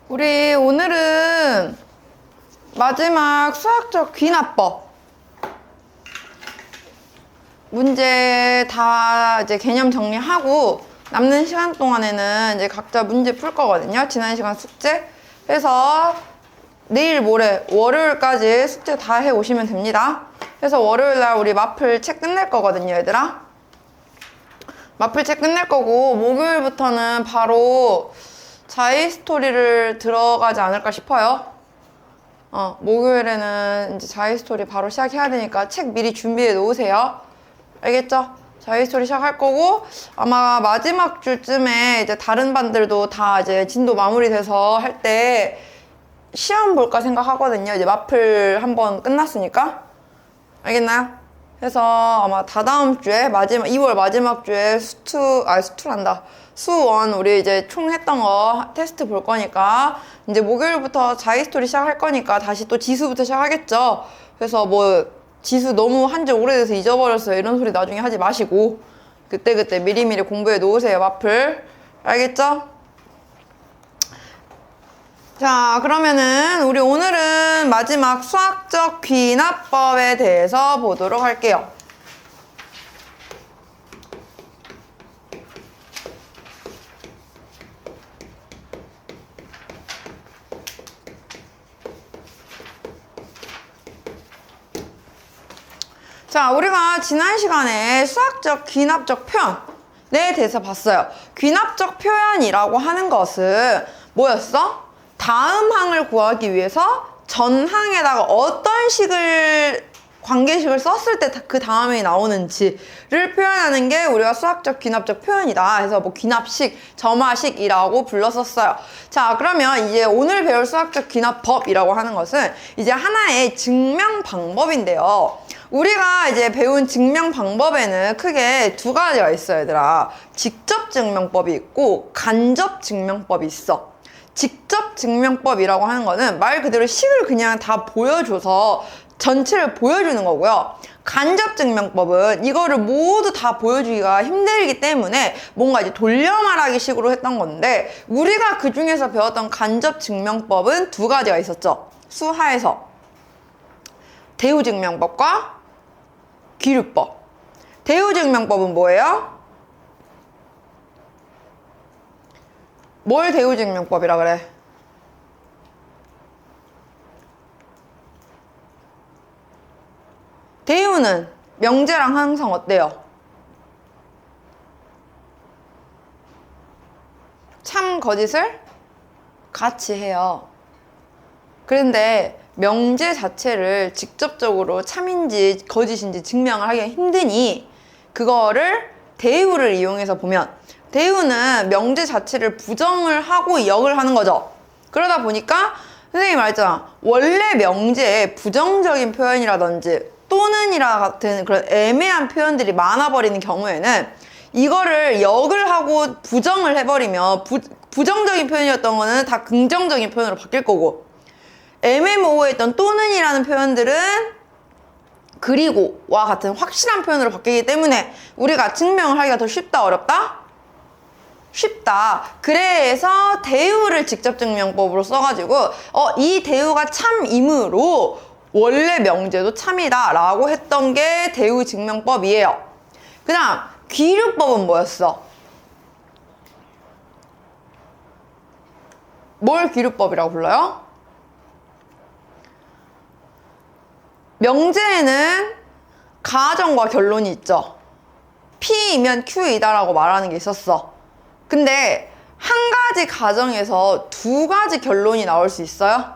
우리 오늘은 마지막 수학적 귀납법 문제 다 이제 개념 정리하고 남는 시간 동안에는 이제 각자 문제 풀 거거든요. 지난 시간 숙제 해서 내일 모레 월요일까지 숙제 다 해 오시면 됩니다. 그래서 월요일날 우리 마플 책 끝낼 거거든요, 얘들아. 마플 책 끝낼 거고 목요일부터는 바로 자이스토리를 들어가지 않을까 싶어요. 목요일에는 이제 자이스토리 바로 시작해야 되니까 책 미리 준비해 놓으세요. 알겠죠? 자이스토리 시작할 거고 아마 마지막 주쯤에 이제 다른 반들도 다 이제 진도 마무리돼서 할 때 시험 볼까 생각하거든요. 이제 마플 한번 끝났으니까. 알겠나요? 그래서 아마 다다음 주에 2월 마지막 주에 수원 우리 이제 총 했던 거 테스트 볼 거니까 이제 목요일부터 자이스토리 시작할 거니까 다시 또 지수부터 시작하겠죠. 그래서 뭐 지수 너무 한지 오래돼서 잊어버렸어요 이런 소리 나중에 하지 마시고 그때그때 미리미리 공부해 놓으세요. 마플 알겠죠? 자, 그러면은 우리 오늘은 마지막 수학적 귀납법에 대해서 보도록 할게요. 자, 우리가 지난 시간에 수학적 귀납적 표현에 대해서 봤어요. 귀납적 표현이라고 하는 것은 뭐였어? 다음 항을 구하기 위해서 전 항에다가 어떤 관계식을 썼을 때 그 다음에 나오는지를 표현하는 게 우리가 수학적 귀납적 표현이다. 해서 뭐 귀납식, 점화식이라고 불렀었어요. 자, 그러면 이제 오늘 배울 수학적 귀납법이라고 하는 것은 이제 하나의 증명 방법인데요. 우리가 이제 배운 증명 방법에는 크게 두 가지가 있어요, 얘들아. 직접 증명법이 있고 간접 증명법이 있어. 직접 증명법이라고 하는 거는 말 그대로 식을 그냥 다 보여줘서 전체를 보여주는 거고요. 간접 증명법은 이거를 모두 다 보여주기가 힘들기 때문에 뭔가 이제 돌려 말하기 식으로 했던 건데 우리가 그 중에서 배웠던 간접 증명법은 두 가지가 있었죠. 수하에서 대우 증명법과 기류법. 대우 증명법은 뭐예요? 뭘 대우 증명법이라 그래? 대우는 명제랑 항상 어때요? 참 거짓을 같이 해요. 그런데 명제 자체를 직접적으로 참인지 거짓인지 증명을 하기가 힘드니 그거를 대우를 이용해서 보면 대우는 명제 자체를 부정을 하고 역을 하는 거죠. 그러다 보니까 선생님이 말했잖아. 원래 명제에 부정적인 표현이라든지 또는이라 같은 그런 애매한 표현들이 많아버리는 경우에는 이거를 역을 하고 부정을 해버리면 부정적인 표현이었던 거는 다 긍정적인 표현으로 바뀔 거고 애매모호했던 또는이라는 표현들은 그리고와 같은 확실한 표현으로 바뀌기 때문에 우리가 증명을 하기가 더 쉽다 어렵다? 쉽다. 그래서 대우를 직접 증명법으로 써가지고 이 대우가 참이므로 원래 명제도 참이다 라고 했던 게 대우 증명법이에요. 그 다음 기류법은 뭐였어? 뭘 기류법이라고 불러요? 명제에는 가정과 결론이 있죠. P이면 Q이다 라고 말하는 게 있었어. 근데 한 가지 가정에서 두 가지 결론이 나올 수 있어요?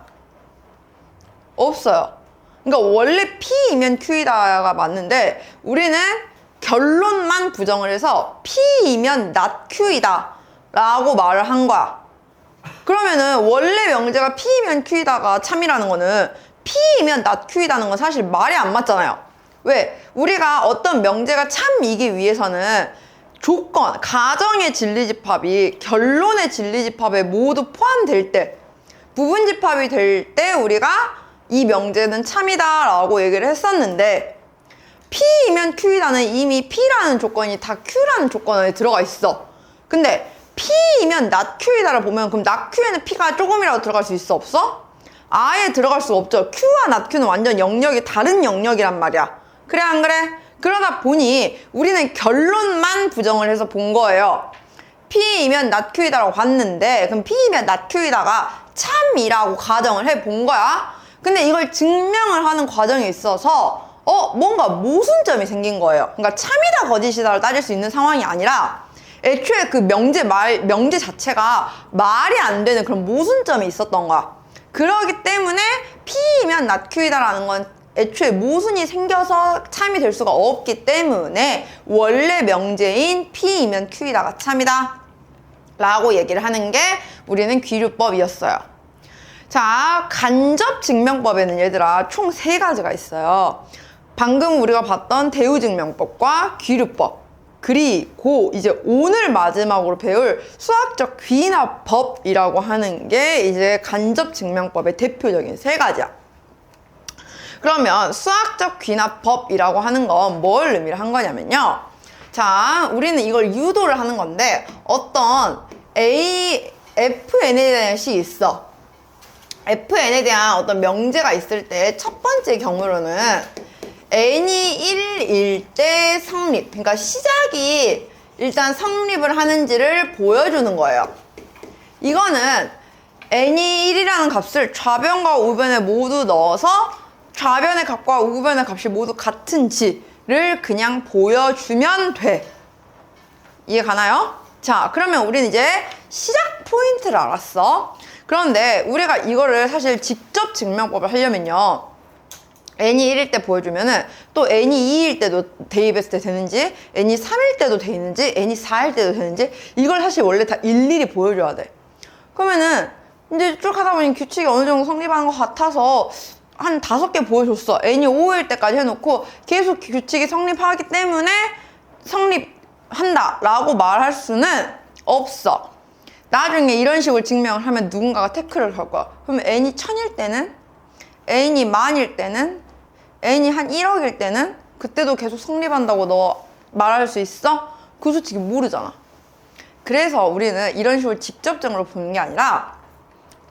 없어요. 그러니까 원래 P이면 Q이다가 맞는데 우리는 결론만 부정을 해서 P이면 not Q이다 라고 말을 한 거야. 그러면은 원래 명제가 P이면 Q이다가 참이라는 거는 P이면 not Q이다는 건 사실 말이 안 맞잖아요. 왜? 우리가 어떤 명제가 참이기 위해서는 조건, 가정의 진리집합이 결론의 진리집합에 모두 포함될 때 부분집합이 될 때 우리가 이 명제는 참이다 라고 얘기를 했었는데 P이면 Q이다는 이미 P라는 조건이 다 Q라는 조건 안에 들어가 있어. 근데 P이면 낫Q이다를 보면 그럼 낫Q에는 P가 조금이라도 들어갈 수 있어? 없어? 아예 들어갈 수가 없죠. Q와 낫Q는 완전 영역이 다른 영역이란 말이야. 그래 안 그래? 그러다 보니 우리는 결론만 부정을 해서 본 거예요. P이면 낫Q이다라고 봤는데 그럼 P이면 낫Q이다가 참이라고 가정을 해 본 거야. 근데 이걸 증명을 하는 과정에 있어서 뭔가 모순점이 생긴 거예요. 그러니까 참이다 거짓이다를 따질 수 있는 상황이 아니라 애초에 그 명제 자체가 말이 안 되는 그런 모순점이 있었던 거야. 그러기 때문에 P이면 낫Q이다라는 건 애초에 모순이 생겨서 참이 될 수가 없기 때문에 원래 명제인 P이면 Q이다가 참이다 라고 얘기를 하는 게 우리는 귀류법이었어요. 자, 간접증명법에는 얘들아 총 3가지가 있어요. 방금 우리가 봤던 대우증명법과 귀류법, 그리고 이제 오늘 마지막으로 배울 수학적 귀납법이라고 하는 게 이제 간접증명법의 대표적인 3가지야. 그러면 수학적 귀납법이라고 하는 건 뭘 의미를 한 거냐면요. 자, 우리는 이걸 유도를 하는 건데 어떤 FN에 대한 식이 있어. FN에 대한 어떤 명제가 있을 때 첫 번째 경우로는 n이 1일 때 성립, 그러니까 시작이 일단 성립을 하는지를 보여주는 거예요. 이거는 n이 1이라는 값을 좌변과 우변에 모두 넣어서 좌변의 값과 우변의 값이 모두 같은지를 그냥 보여주면 돼. 이해 가나요? 자, 그러면 우리는 이제 시작 포인트를 알았어. 그런데 우리가 이거를 사실 직접 증명법을 하려면요, n이 1일 때 보여주면은 또 n이 2일 때도 대입했을 때 되는지, n이 3일 때도 되는지, n이 4일 때도 되는지, 이걸 사실 원래 다 일일이 보여줘야 돼. 그러면은 이제 쭉 하다 보니 규칙이 어느 정도 성립하는 것 같아서 한 5개 보여줬어. n이 5일 때까지 해놓고 계속 규칙이 성립하기 때문에 성립한다 라고 말할 수는 없어. 나중에 이런 식으로 증명을 하면 누군가가 태클을 걸 거야. 그러면 n이 1000일 때는, n이 만일 때는, n이 한 1억일 때는 그때도 계속 성립한다고 너 말할 수 있어? 그 솔직히 모르잖아. 그래서 우리는 이런 식으로 직접적으로 보는 게 아니라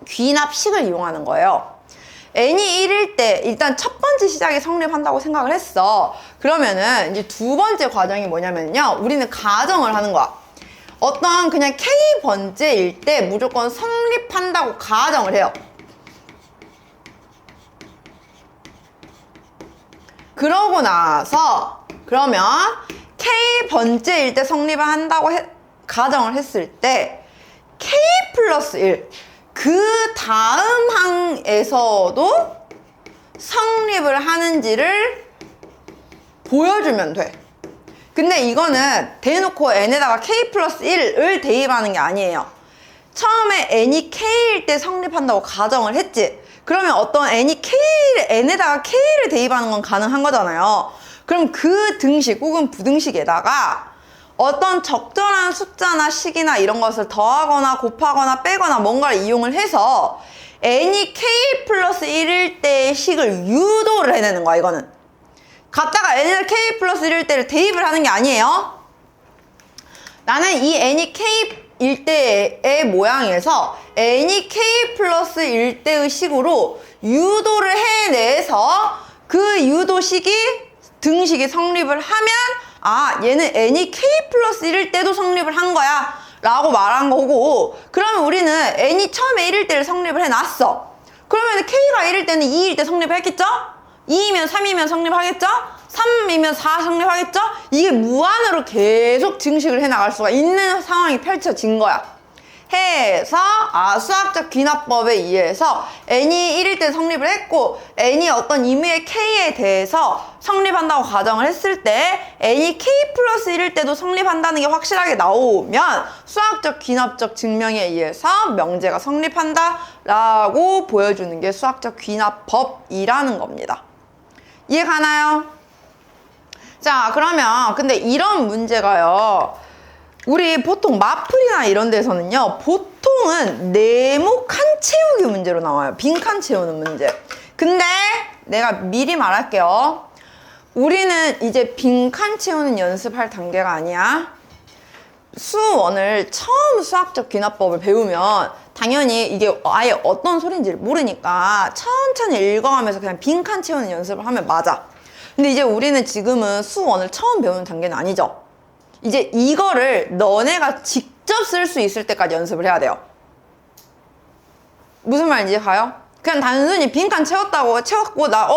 귀납식을 이용하는 거예요. n이 1일 때 일단 첫 번째 시작이 성립한다고 생각을 했어. 그러면은 이제 두 번째 과정이 뭐냐면요, 우리는 가정을 하는 거야. 어떤 그냥 K번째일 때 무조건 성립한다고 가정을 해요. 그러고 나서 그러면 K번째일 때 성립을 한다고 가정을 했을 때 K 플러스 1, 그 다음 항에서도 성립을 하는지를 보여주면 돼. 근데 이거는 대놓고 n에다가 k 플러스 1을 대입하는 게 아니에요. 처음에 n이 k일 때 성립한다고 가정을 했지. 그러면 어떤 n에다가 k를 대입하는 건 가능한 거잖아요. 그럼 그 등식 혹은 부등식에다가 어떤 적절한 숫자나 식이나 이런 것을 더하거나 곱하거나 빼거나 뭔가를 이용을 해서 n이 k 플러스 1일 때의 식을 유도를 해내는 거야. 이거는 갖다가 n을 k 플러스 1일 때를 대입을 하는 게 아니에요. 나는 이 n이 k일 때의 모양에서 n이 k 플러스 1 때의 식으로 유도를 해내서 그 유도식이 등식이 성립을 하면 아, 얘는 n이 k 플러스 1일 때도 성립을 한 거야 라고 말한 거고, 그러면 우리는 n이 처음에 1일 때를 성립을 해놨어. 그러면 k가 1일 때는 2일 때 성립을 했겠죠? 2이면 3이면 성립하겠죠? 3이면 4 성립하겠죠? 이게 무한으로 계속 증식을 해나갈 수가 있는 상황이 펼쳐진 거야. 해서 수학적 귀납법에 의해서 n이 1일 때 성립을 했고 n이 어떤 임의의 k에 대해서 성립한다고 가정을 했을 때 n이 k 플러스 1일 때도 성립한다는 게 확실하게 나오면 수학적 귀납적 증명에 의해서 명제가 성립한다 라고 보여주는 게 수학적 귀납법이라는 겁니다. 이해 가나요? 자, 그러면 근데 이런 문제가요, 우리 보통 마플이나 이런 데서는요, 보통은 네모 칸 채우기 문제로 나와요. 빈칸 채우는 문제. 근데 내가 미리 말할게요. 우리는 이제 빈칸 채우는 연습할 단계가 아니야. 수원을 처음 수학적 귀납법을 배우면 당연히 이게 아예 어떤 소리인지를 모르니까 천천히 읽어가면서 그냥 빈칸 채우는 연습을 하면 맞아. 근데 이제 우리는 지금은 수원을 처음 배우는 단계는 아니죠. 이제 이거를 너네가 직접 쓸 수 있을 때까지 연습을 해야 돼요. 무슨 말인지 가요? 그냥 단순히 빈칸 채웠고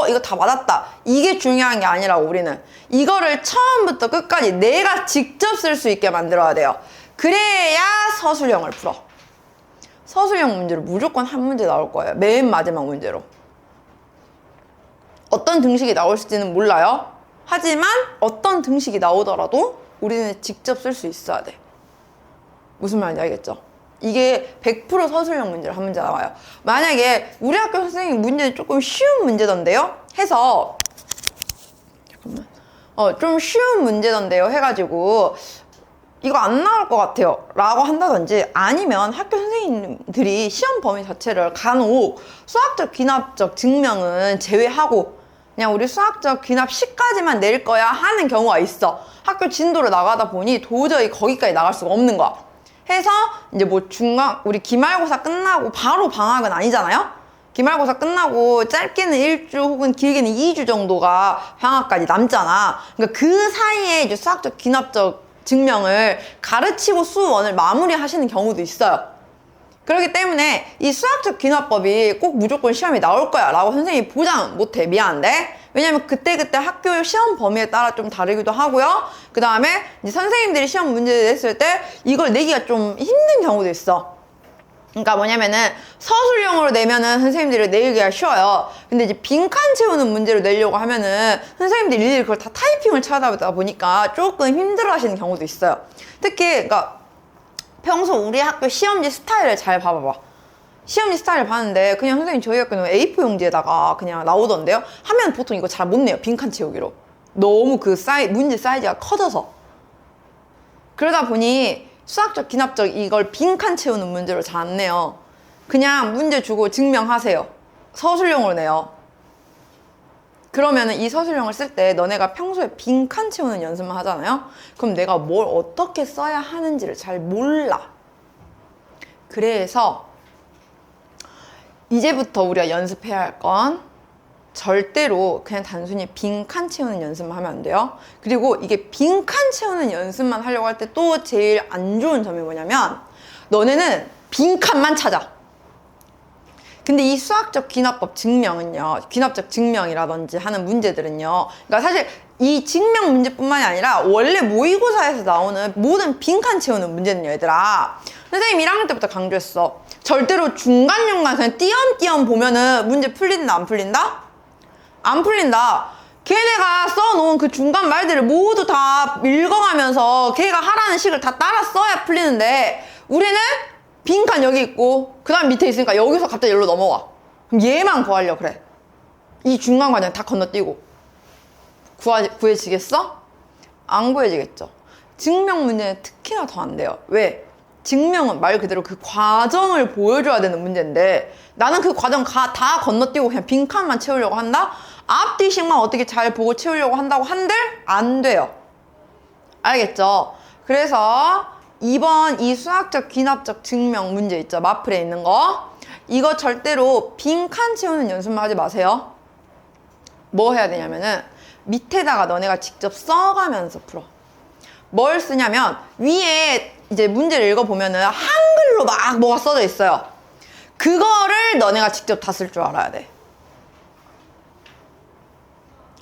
이거 다 맞았다, 이게 중요한 게 아니라고. 우리는 이거를 처음부터 끝까지 내가 직접 쓸 수 있게 만들어야 돼요. 그래야 서술형을 풀어. 서술형 문제로 무조건 한 문제 나올 거예요. 맨 마지막 문제로. 어떤 등식이 나올지는 몰라요. 하지만 어떤 등식이 나오더라도 우리는 직접 쓸 수 있어야 돼. 무슨 말인지 알겠죠? 이게 100% 서술형 문제로 한 문제 나와요. 만약에 우리 학교 선생님 문제는 조금 쉬운 문제던데요? 해서 잠깐만, 좀 쉬운 문제던데요? 해가지고 이거 안 나올 것 같아요 라고 한다든지, 아니면 학교 선생님들이 시험 범위 자체를 간혹 수학적 귀납적 증명은 제외하고 그냥 우리 수학적 귀납 10까지만 낼 거야 하는 경우가 있어. 학교 진도를 나가다 보니 도저히 거기까지 나갈 수가 없는 거야. 해서 이제 뭐 우리 기말고사 끝나고 바로 방학은 아니잖아요? 기말고사 끝나고 짧게는 1주 혹은 길게는 2주 정도가 방학까지 남잖아. 그러니까 그 사이에 이제 수학적 귀납적 증명을 가르치고 수원을 마무리하시는 경우도 있어요. 그렇기 때문에 이 수학적 귀납법이 꼭 무조건 시험에 나올 거야 라고 선생님이 보장 못해. 미안한데. 왜냐면 그때그때 학교 시험 범위에 따라 좀 다르기도 하고요. 그 다음에 이제 선생님들이 시험 문제 냈을 때 이걸 내기가 좀 힘든 경우도 있어. 그러니까 뭐냐면은 서술형으로 내면은 선생님들이 내기가 쉬워요. 근데 이제 빈칸 채우는 문제로 내려고 하면은 선생님들이 일일이 그걸 다 타이핑을 찾아다 보니까 조금 힘들어 하시는 경우도 있어요. 특히 그러니까 평소 우리 학교 시험지 스타일을 잘 봐봐봐. 시험지 스타일을 봤는데 그냥 선생님 저희 학교는 A4 용지에다가 그냥 나오던데요? 하면 보통 이거 잘 못 내요. 빈칸 채우기로. 너무 그 문제 사이즈가 커져서. 그러다 보니 수학적 귀납적 이걸 빈칸 채우는 문제로 잘 안 내요. 그냥 문제 주고 증명하세요. 서술형으로 내요. 그러면은 이 서술형을 쓸 때 너네가 평소에 빈칸 채우는 연습만 하잖아요? 그럼 내가 뭘 어떻게 써야 하는지를 잘 몰라. 그래서 이제부터 우리가 연습해야 할 건 절대로 그냥 단순히 빈칸 채우는 연습만 하면 안 돼요. 그리고 이게 빈칸 채우는 연습만 하려고 할 때 또 제일 안 좋은 점이 뭐냐면 너네는 빈칸만 찾아. 근데 이 수학적 귀납법 증명은요, 귀납적 증명이라든지 하는 문제들은요, 그러니까 사실 이 증명 문제뿐만이 아니라 원래 모의고사에서 나오는 모든 빈칸 채우는 문제는요, 얘들아, 선생님 1학년 때부터 강조했어. 절대로 중간중간 그냥 띄엄띄엄 보면은 문제 풀린다 안 풀린다? 안 풀린다. 걔네가 써놓은 그 중간 말들을 모두 다 읽어가면서 걔가 하라는 식을 다 따라 써야 풀리는데, 우리는 빈칸 여기 있고 그 다음 밑에 있으니까 여기서 갑자기 여기로 넘어와. 그럼 얘만 구하려고 그래. 이 중간 과정 다 건너뛰고 구해지겠어? 안 구해지겠죠. 증명 문제는 특히나 더 안 돼요. 왜? 증명은 말 그대로 그 과정을 보여줘야 되는 문제인데 나는 그 과정 다 건너뛰고 그냥 빈칸만 채우려고 한다? 앞뒤식만 어떻게 잘 보고 채우려고 한다고 한들 안 돼요. 알겠죠? 그래서 2번 이 수학적 귀납적 증명 문제 있죠? 마플에 있는 거. 이거 절대로 빈칸 채우는 연습만 하지 마세요. 뭐 해야 되냐면은 밑에다가 너네가 직접 써가면서 풀어. 뭘 쓰냐면 위에 이제 문제를 읽어보면은 한글로 막 뭐가 써져 있어요. 그거를 너네가 직접 다 쓸 줄 알아야 돼.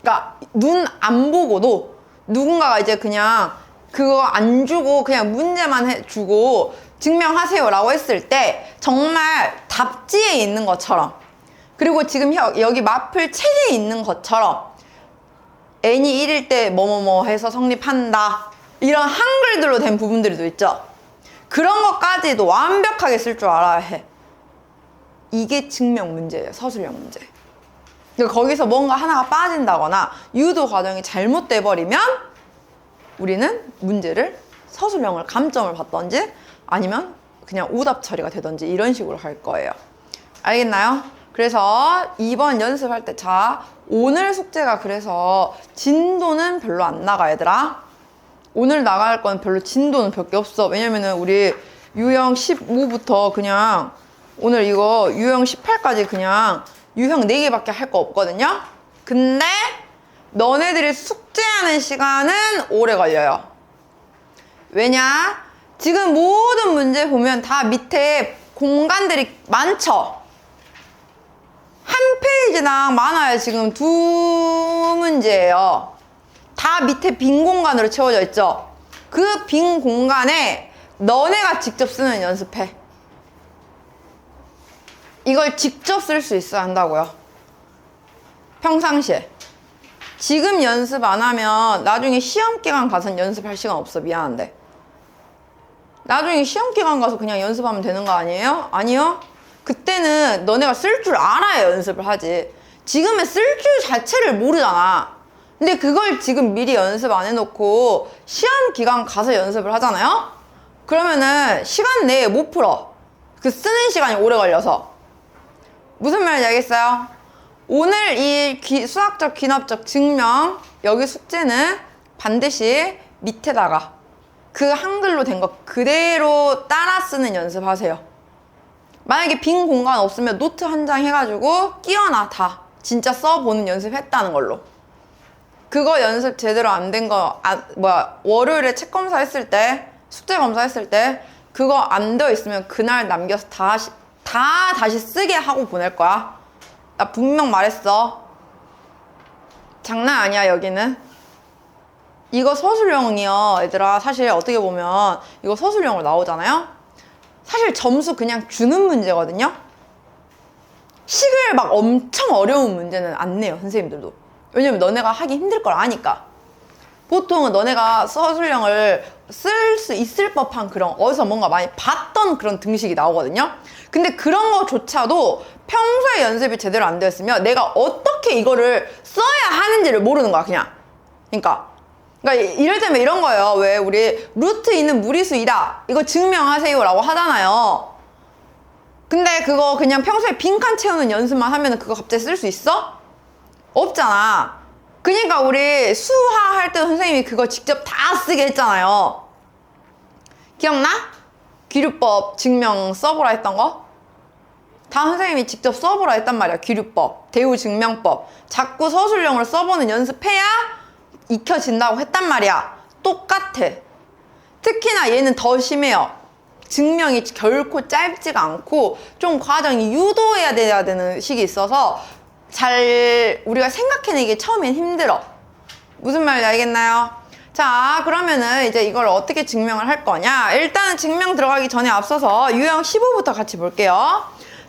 그러니까 눈 안 보고도 누군가가 이제 그냥 그거 안 주고 그냥 문제만 해주고 증명하세요 라고 했을 때 정말 답지에 있는 것처럼, 그리고 지금 여기 마플 책에 있는 것처럼 n이 1일 때 뭐뭐뭐 해서 성립한다 이런 한글들로 된 부분들도 있죠. 그런 것까지도 완벽하게 쓸 줄 알아야 해. 이게 증명 문제예요. 서술형 문제. 그러니까 거기서 뭔가 하나가 빠진다거나 유도 과정이 잘못돼 버리면 우리는 문제를 서술형을 감점을 받던지 아니면 그냥 오답 처리가 되던지 이런 식으로 할 거예요. 알겠나요? 그래서 2번 연습할 때, 자, 오늘 숙제가 그래서 진도는 별로 안 나가, 얘들아. 오늘 나갈 건 별로 진도는 별 게 없어. 왜냐면은 우리 유형 15부터 그냥 오늘 이거 유형 18까지 그냥 유형 4개밖에 할 거 없거든요. 근데 너네들이 숙제하는 시간은 오래 걸려요. 왜냐? 지금 모든 문제 보면 다 밑에 공간들이 많죠? 한 페이지당 많아요. 지금 2문제예요. 다 밑에 빈 공간으로 채워져 있죠? 그 빈 공간에 너네가 직접 쓰는 연습해. 이걸 직접 쓸 수 있어야 한다고요. 평상시에. 지금 연습 안 하면 나중에 시험 기간 가서는 연습할 시간 없어. 미안한데. 나중에 시험 기간 가서 그냥 연습하면 되는 거 아니에요? 아니요. 그때는 너네가 쓸 줄 알아야 연습을 하지. 지금은 쓸 줄 자체를 모르잖아. 근데 그걸 지금 미리 연습 안 해놓고 시험 기간 가서 연습을 하잖아요? 그러면은 시간 내에 못 풀어. 그 쓰는 시간이 오래 걸려서. 무슨 말인지 알겠어요? 오늘 이 수학적 귀납적 증명 여기 숙제는 반드시 밑에다가 그 한글로 된 거 그대로 따라 쓰는 연습하세요. 만약에 빈 공간 없으면 노트 한 장 해가지고 끼워놔. 다 진짜 써보는 연습했다는 걸로. 그거 연습 제대로 안 된 거 월요일에 책 검사했을 때 숙제 검사했을 때 그거 안 되어 있으면 그날 남겨서 다시 쓰게 하고 보낼 거야. 나 분명 말했어. 장난 아니야. 여기는 이거 서술형이요 얘들아. 사실 어떻게 보면 이거 서술형으로 나오잖아요. 사실 점수 그냥 주는 문제거든요. 식을 막 엄청 어려운 문제는 안 내요 선생님들도. 왜냐면 너네가 하기 힘들 걸 아니까. 보통은 너네가 서술형을 쓸 수 있을 법한 그런 어디서 뭔가 많이 봤던 그런 등식이 나오거든요. 근데 그런 거조차도 평소에 연습이 제대로 안 되었으면 내가 어떻게 이거를 써야 하는지를 모르는 거야 그냥. 그러니까 이럴 때면 이런 거예요. 왜 우리 루트 2는 무리수이다 이거 증명하세요 라고 하잖아요. 근데 그거 그냥 평소에 빈칸 채우는 연습만 하면 그거 갑자기 쓸 수 있어? 없잖아. 그러니까 우리 수화 할 때 선생님이 그거 직접 다 쓰게 했잖아요. 기억나? 기류법 증명 써보라 했던 거? 다 선생님이 직접 써보라 했단 말이야. 기류법, 대우증명법. 자꾸 서술형으로 써보는 연습해야 익혀진다고 했단 말이야. 똑같아. 특히나 얘는 더 심해요. 증명이 결코 짧지가 않고 좀 과정이 유도해야 돼야 되는 식이 있어서 잘 우리가 생각해내기 처음엔 힘들어. 무슨 말인지 알겠나요? 자, 그러면은 이제 이걸 어떻게 증명을 할 거냐? 일단은 증명 들어가기 전에 앞서서 유형 15부터 같이 볼게요.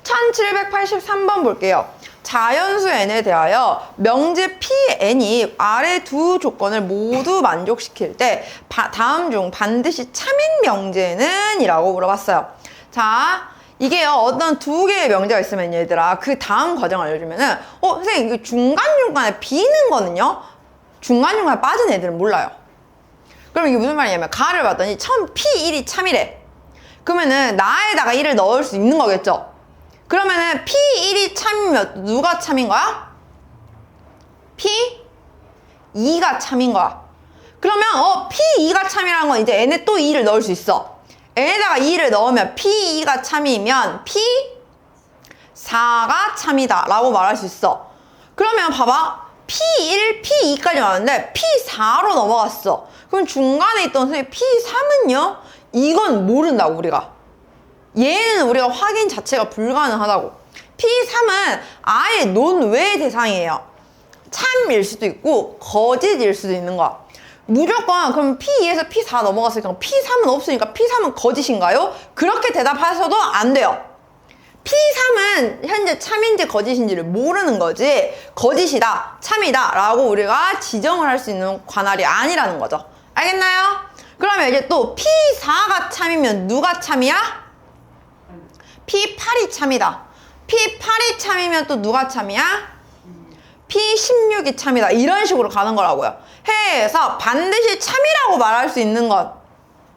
1783번 볼게요. 자연수 n에 대하여 명제 pn이 아래 두 조건을 모두 만족시킬 때 다음 중 반드시 참인 명제는? 이라고 물어봤어요. 자, 이게요 어떤 두 개의 명제가 있으면 얘들아 그 다음 과정을 알려주면은 선생님 이거 중간중간에 비는 거는요? 중간중간에 빠진 애들은 몰라요. 그럼 이게 무슨 말이냐면 가를 봤더니 처음 P1이 참이래. 그러면은 나에다가 1을 넣을 수 있는 거겠죠? 그러면은 P1이 참이면 누가 참인 거야? P2가 참인 거야. 그러면 P2가 참이라는 건 이제 n에 또 2를 넣을 수 있어. n에다가 2를 넣으면 P2가 참이면 P4가 참이다 라고 말할 수 있어. 그러면 봐봐. P1, P2까지 왔는데 P4로 넘어갔어. 그럼 중간에 있던 선생님 P3은요? 이건 모른다고 우리가. 얘는 우리가 확인 자체가 불가능하다고. P3은 아예 논외의 대상이에요. 참일 수도 있고 거짓일 수도 있는 거야. 무조건 그럼 P2에서 P4 넘어갔으니까 P3은 없으니까 P3은 거짓인가요? 그렇게 대답하셔도 안 돼요. P3은 현재 참인지 거짓인지를 모르는 거지 거짓이다, 참이다 라고 우리가 지정을 할 수 있는 관할이 아니라는 거죠. 알겠나요? 그러면 이제 또 P4가 참이면 누가 참이야? P8이 참이다. P8이 참이면 또 누가 참이야? P16이 참이다. 이런 식으로 가는 거라고요. 해서 반드시 참이라고 말할 수 있는 건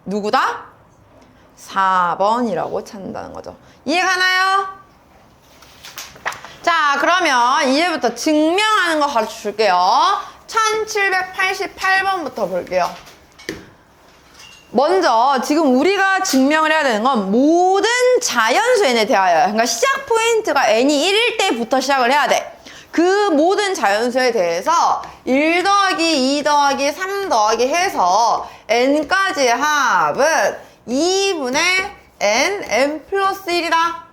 누구다? 4번이라고 찾는다는 거죠. 이해가나요? 자, 그러면 이제부터 증명하는 거 가르쳐 줄게요. 1788번부터 볼게요. 먼저 지금 우리가 증명을 해야 되는 건 모든 자연수 n에 대하여, 그러니까 시작 포인트가 n이 1일 때부터 시작을 해야 돼. 그 모든 자연수에 대해서 1 더하기 2 더하기 3 더하기 해서 n까지의 합은 2분의 n 플러스 1이다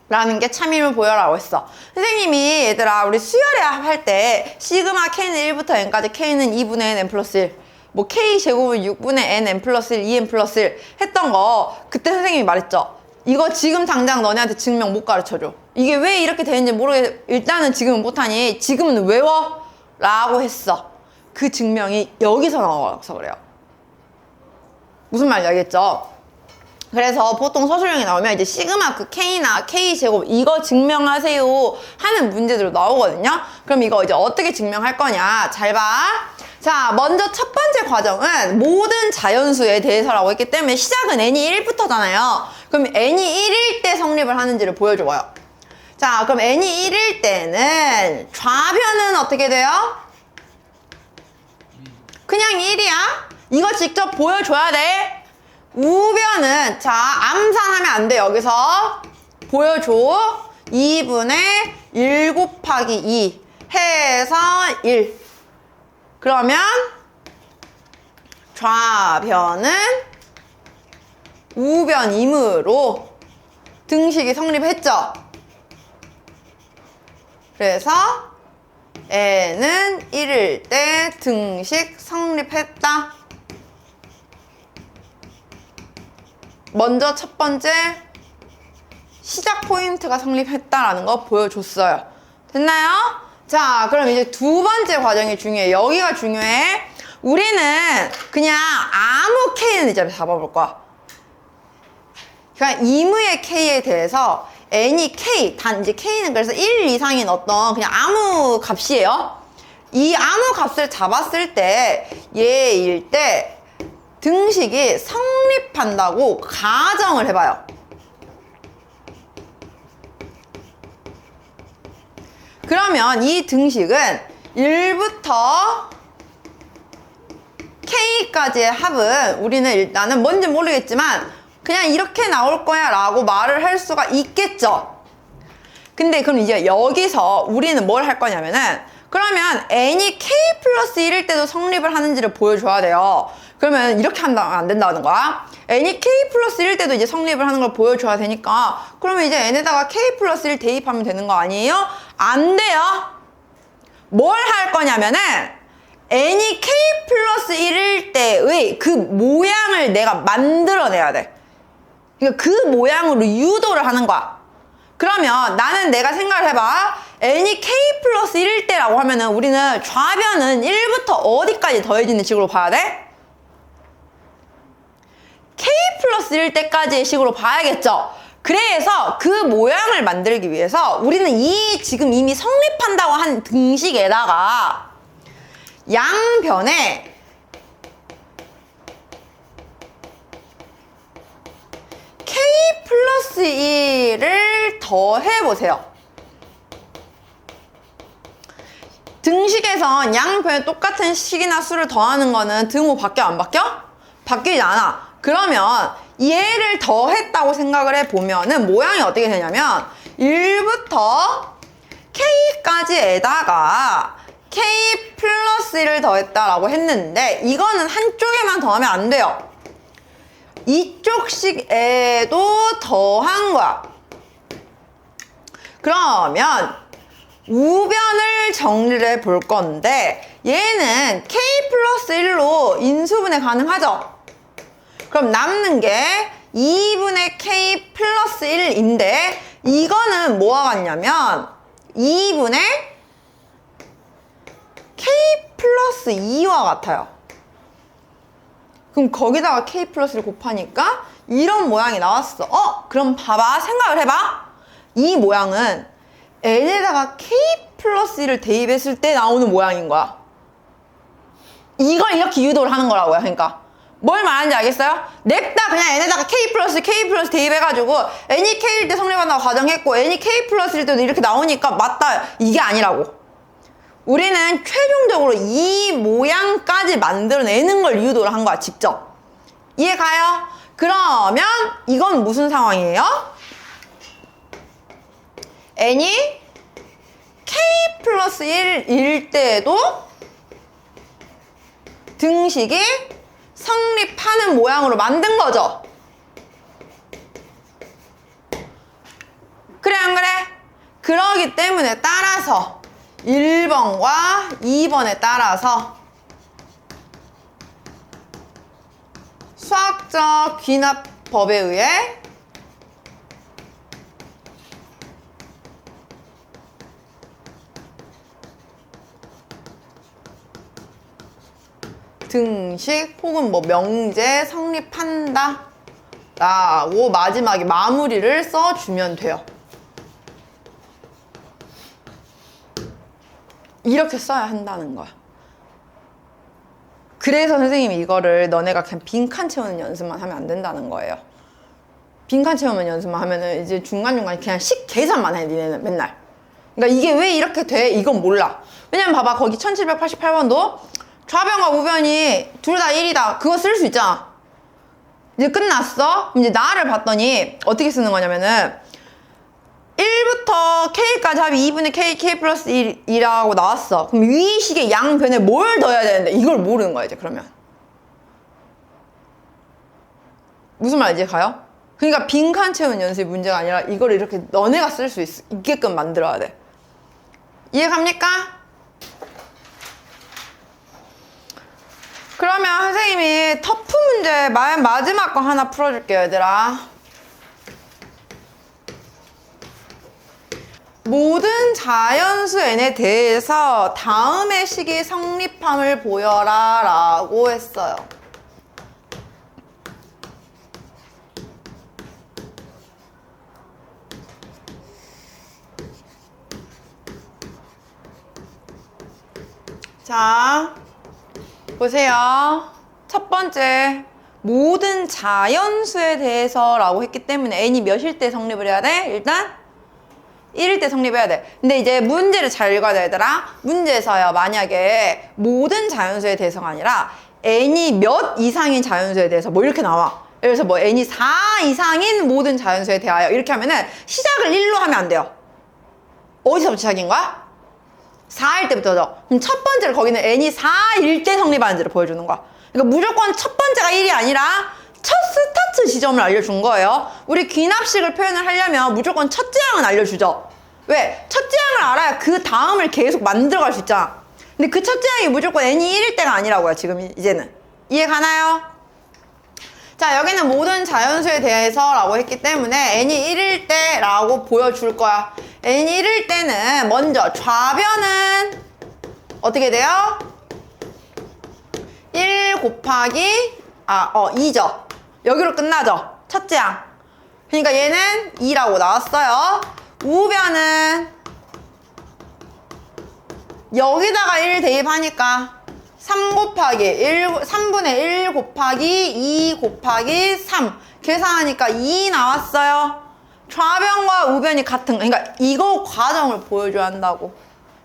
라는 게 참임을 보여라고 했어. 선생님이 얘들아 우리 수열의 합 할 때 시그마 k는 1부터 n까지 k는 2분의 n 플러스 1, 뭐 k제곱은 6분의 n 플러스 1, 2n 플러스 1 했던 거 그때 선생님이 말했죠. 이거 지금 당장 너네한테 증명 못 가르쳐줘. 이게 왜 이렇게 되는지 모르겠, 일단은 지금은 못하니 지금은 외워 라고 했어. 그 증명이 여기서 나와서 그래요. 무슨 말인지 알겠죠? 그래서 보통 서술형이 나오면 이제 시그마 그 k나 k제곱 이거 증명하세요 하는 문제들로 나오거든요. 그럼 이거 이제 어떻게 증명할 거냐, 잘 봐. 자, 먼저 첫 번째 과정은 모든 자연수에 대해서라고 했기 때문에 시작은 n이 1부터잖아요. 그럼 n이 1일 때 성립을 하는지를 보여줘요. 자, 그럼 n이 1일 때는 좌변은 어떻게 돼요? 그냥 1이야. 이거 직접 보여줘야 돼. 우변은, 자, 암산하면 안 돼. 여기서 보여줘. 2분의 1 곱하기 2 해서 1. 그러면 좌변은 우변이므로 등식이 성립했죠. 그래서 n은 1일 때 등식 성립했다. 먼저 첫 번째 시작 포인트가 성립했다라는 거 보여줬어요. 됐나요? 자, 그럼 이제 두 번째 과정이 중요해. 여기가 중요해. 우리는 그냥 아무 k는 이제 잡아볼 거야. 그러니까 이무의 k에 대해서 n이 k, 단지 k는 그래서 1 이상인 어떤 그냥 아무 값이에요. 이 아무 값을 잡았을 때 얘일 때 등식이 성립한다고 가정을 해봐요. 그러면 이 등식은 1부터 k까지의 합은 우리는 일단은 뭔지 모르겠지만 그냥 이렇게 나올 거야 라고 말을 할 수가 있겠죠. 근데 그럼 이제 여기서 우리는 뭘 할 거냐면은, 그러면 n이 k 플러스 1일 때도 성립을 하는지를 보여줘야 돼요. 그러면 이렇게 한다면 안 된다는 거야. n이 k 플러스 1일 때도 이제 성립을 하는 걸 보여줘야 되니까, 그러면 이제 n에다가 k 플러스 1 대입하면 되는 거 아니에요? 안 돼요. 뭘 할 거냐면은 n이 k 플러스 1일 때의 그 모양을 내가 만들어내야 돼. 그러니까 그 모양으로 유도를 하는 거야. 그러면 나는 내가 생각을 해봐. n이 k 플러스 1일 때라고 하면은 우리는 좌변은 1부터 어디까지 더해지는 식으로 봐야 돼? k 플러스 1일 때까지의 식으로 봐야겠죠. 그래서 그 모양을 만들기 위해서 우리는 이 지금 이미 성립한다고 한 등식에다가 양변에 k 플러스 1을 더해보세요. 등식에선 양변에 똑같은 식이나 수를 더하는 거는 등호 바뀌어 안 바뀌어? 바뀌지 않아. 그러면 얘를 더했다고 생각을 해보면은 모양이 어떻게 되냐면 1부터 k까지에다가 k 플러스 1을 더했다라고 했는데, 이거는 한쪽에만 더하면 안 돼요. 이쪽 식에도 더한 거야. 그러면 우변을 정리를 해볼 건데 얘는 k 플러스 1로 인수분해 가능하죠? 그럼 남는 게 2분의 k 플러스 1인데 이거는 뭐와 같냐면 2분의 k 플러스 2와 같아요. 그럼 거기다가 k 플러스 1 곱하니까 이런 모양이 나왔어. 그럼 봐봐. 생각을 해봐. 이 모양은 n에다가 k 플러스 1을 대입했을 때 나오는 모양인 거야. 이걸 이렇게 유도를 하는 거라고요. 그러니까 뭘 말하는지 알겠어요? 냅다 그냥 n에다가 k 플러스 대입해가지고 n이 k일 때 성립한다고 가정했고 n이 k 플러스 1일 때도 이렇게 나오니까 맞다, 이게 아니라고. 우리는 최종적으로 이 모양까지 만들어내는 걸 유도를 한 거야, 직접. 이해 가요? 그러면 이건 무슨 상황이에요? n이 k 플러스 1일 때에도 등식이 성립하는 모양으로 만든 거죠. 그래 안 그래? 그러기 때문에 따라서 1번과 2번에 따라서 수학적 귀납법에 의해 등식 혹은 뭐 명제 성립한다 라고 마지막에 마무리를 써주면 돼요. 이렇게 써야 한다는 거야. 그래서 선생님이 이거를 너네가 그냥 빈칸 채우는 연습만 하면 안 된다는 거예요. 빈칸 채우는 연습만 하면은 이제 중간중간 그냥 식 계산만 해, 니네는 맨날. 그러니까 이게 왜 이렇게 돼? 이건 몰라. 왜냐면 봐봐, 거기 1788번도 좌변과 우변이 둘 다 1이다. 그거 쓸 수 있잖아. 이제 끝났어? 이제 나를 봤더니 어떻게 쓰는 거냐면은 1부터 K까지 합이 2분의 K 플러스 1이라고 나왔어. 그럼 위 식의 양변에 뭘 넣어야 되는데 이걸 모르는 거야, 이제 그러면. 무슨 말인지 가요? 그러니까 빈칸 채우는 연습이 문제가 아니라 이걸 이렇게 너네가 쓸 수 있게끔 만들어야 돼. 이해 갑니까? 그러면 선생님이 터프 문제 마지막 거 하나 풀어줄게요, 얘들아. 모든 자연수 n에 대해서 다음의 식이 성립함을 보여라 라고 했어요. 자, 보세요. 첫 번째, 모든 자연수에 대해서 라고 했기 때문에 n이 몇일 때 성립을 해야 돼? 일단 1일 때 성립해야 돼. 근데 이제 문제를 잘 읽어야 돼, 얘들아. 문제에서요, 만약에 모든 자연수에 대해서가 아니라 n이 몇 이상인 자연수에 대해서 뭐 이렇게 나와. 예를 들어서 뭐 n이 4 이상인 모든 자연수에 대하여 이렇게 하면은 시작을 1로 하면 안 돼요. 어디서부터 시작인 거야? 4일 때부터죠. 그럼 첫 번째로 거기는 n이 4일 때 성립하는지를 보여주는 거야. 그러니까 무조건 첫 번째가 1이 아니라 첫 스타트 지점을 알려준 거예요. 우리 귀납식을 표현을 하려면 무조건 첫째 항은 알려주죠. 왜? 첫째 항을 알아야 그 다음을 계속 만들어갈 수 있잖아. 근데 그 첫째 항이 무조건 n이 1일 때가 아니라고요, 지금 이제는. 이해 가나요? 자, 여기는 모든 자연수에 대해서 라고 했기 때문에 n이 1일 때 라고 보여줄 거야. n이 1일 때는 먼저 좌변은 어떻게 돼요? 1 곱하기 2죠. 여기로 끝나죠. 첫째 항. 그러니까 얘는 2라고 나왔어요. 우변은 여기다가 1 대입하니까 3분의 1 곱하기 2 곱하기 3 계산하니까 2 나왔어요. 좌변과 우변이 같은, 그러니까 이거 과정을 보여줘야 한다고.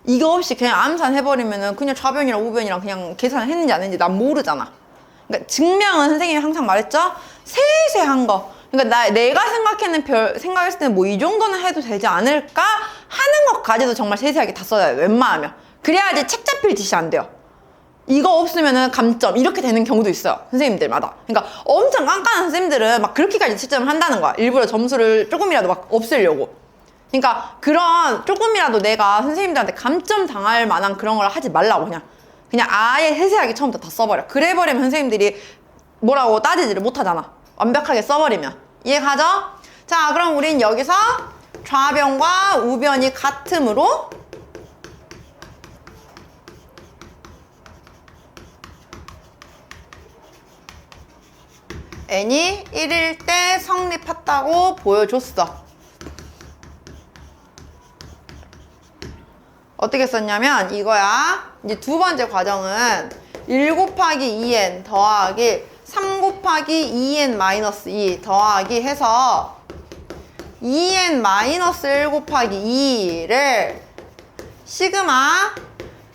이거 없이 그냥 암산 해버리면은 그냥 좌변이랑 우변이랑 그냥 계산을 했는지 안 했는지 난 모르잖아. 그러니까 증명은 선생님이 항상 말했죠? 세세한 거. 그러니까 내가 생각했을 때는 뭐 이 정도는 해도 되지 않을까 하는 것까지도 정말 세세하게 다 써야 돼요, 웬만하면. 그래야지 책 잡힐 짓이 안 돼요. 이거 없으면은 감점 이렇게 되는 경우도 있어요, 선생님들마다. 그러니까 엄청 깐깐한 선생님들은 막 그렇게까지 채점을 한다는 거야. 일부러 점수를 조금이라도 막 없애려고. 그러니까 그런 조금이라도 내가 선생님들한테 감점 당할 만한 그런 걸 하지 말라고. 그냥 아예 세세하게 처음부터 다 써버려. 그래 버리면 선생님들이 뭐라고 따지지를 못하잖아, 완벽하게 써버리면. 이해 가죠? 자, 그럼 우린 여기서 좌변과 우변이 같으므로 n이 1일 때 성립했다고 보여줬어. 어떻게 썼냐면 이거야. 이제 두 번째 과정은 1 곱하기 2n 더하기 3 곱하기 2n 마이너스 2 더하기 해서 2n 마이너스 1 곱하기 2를 시그마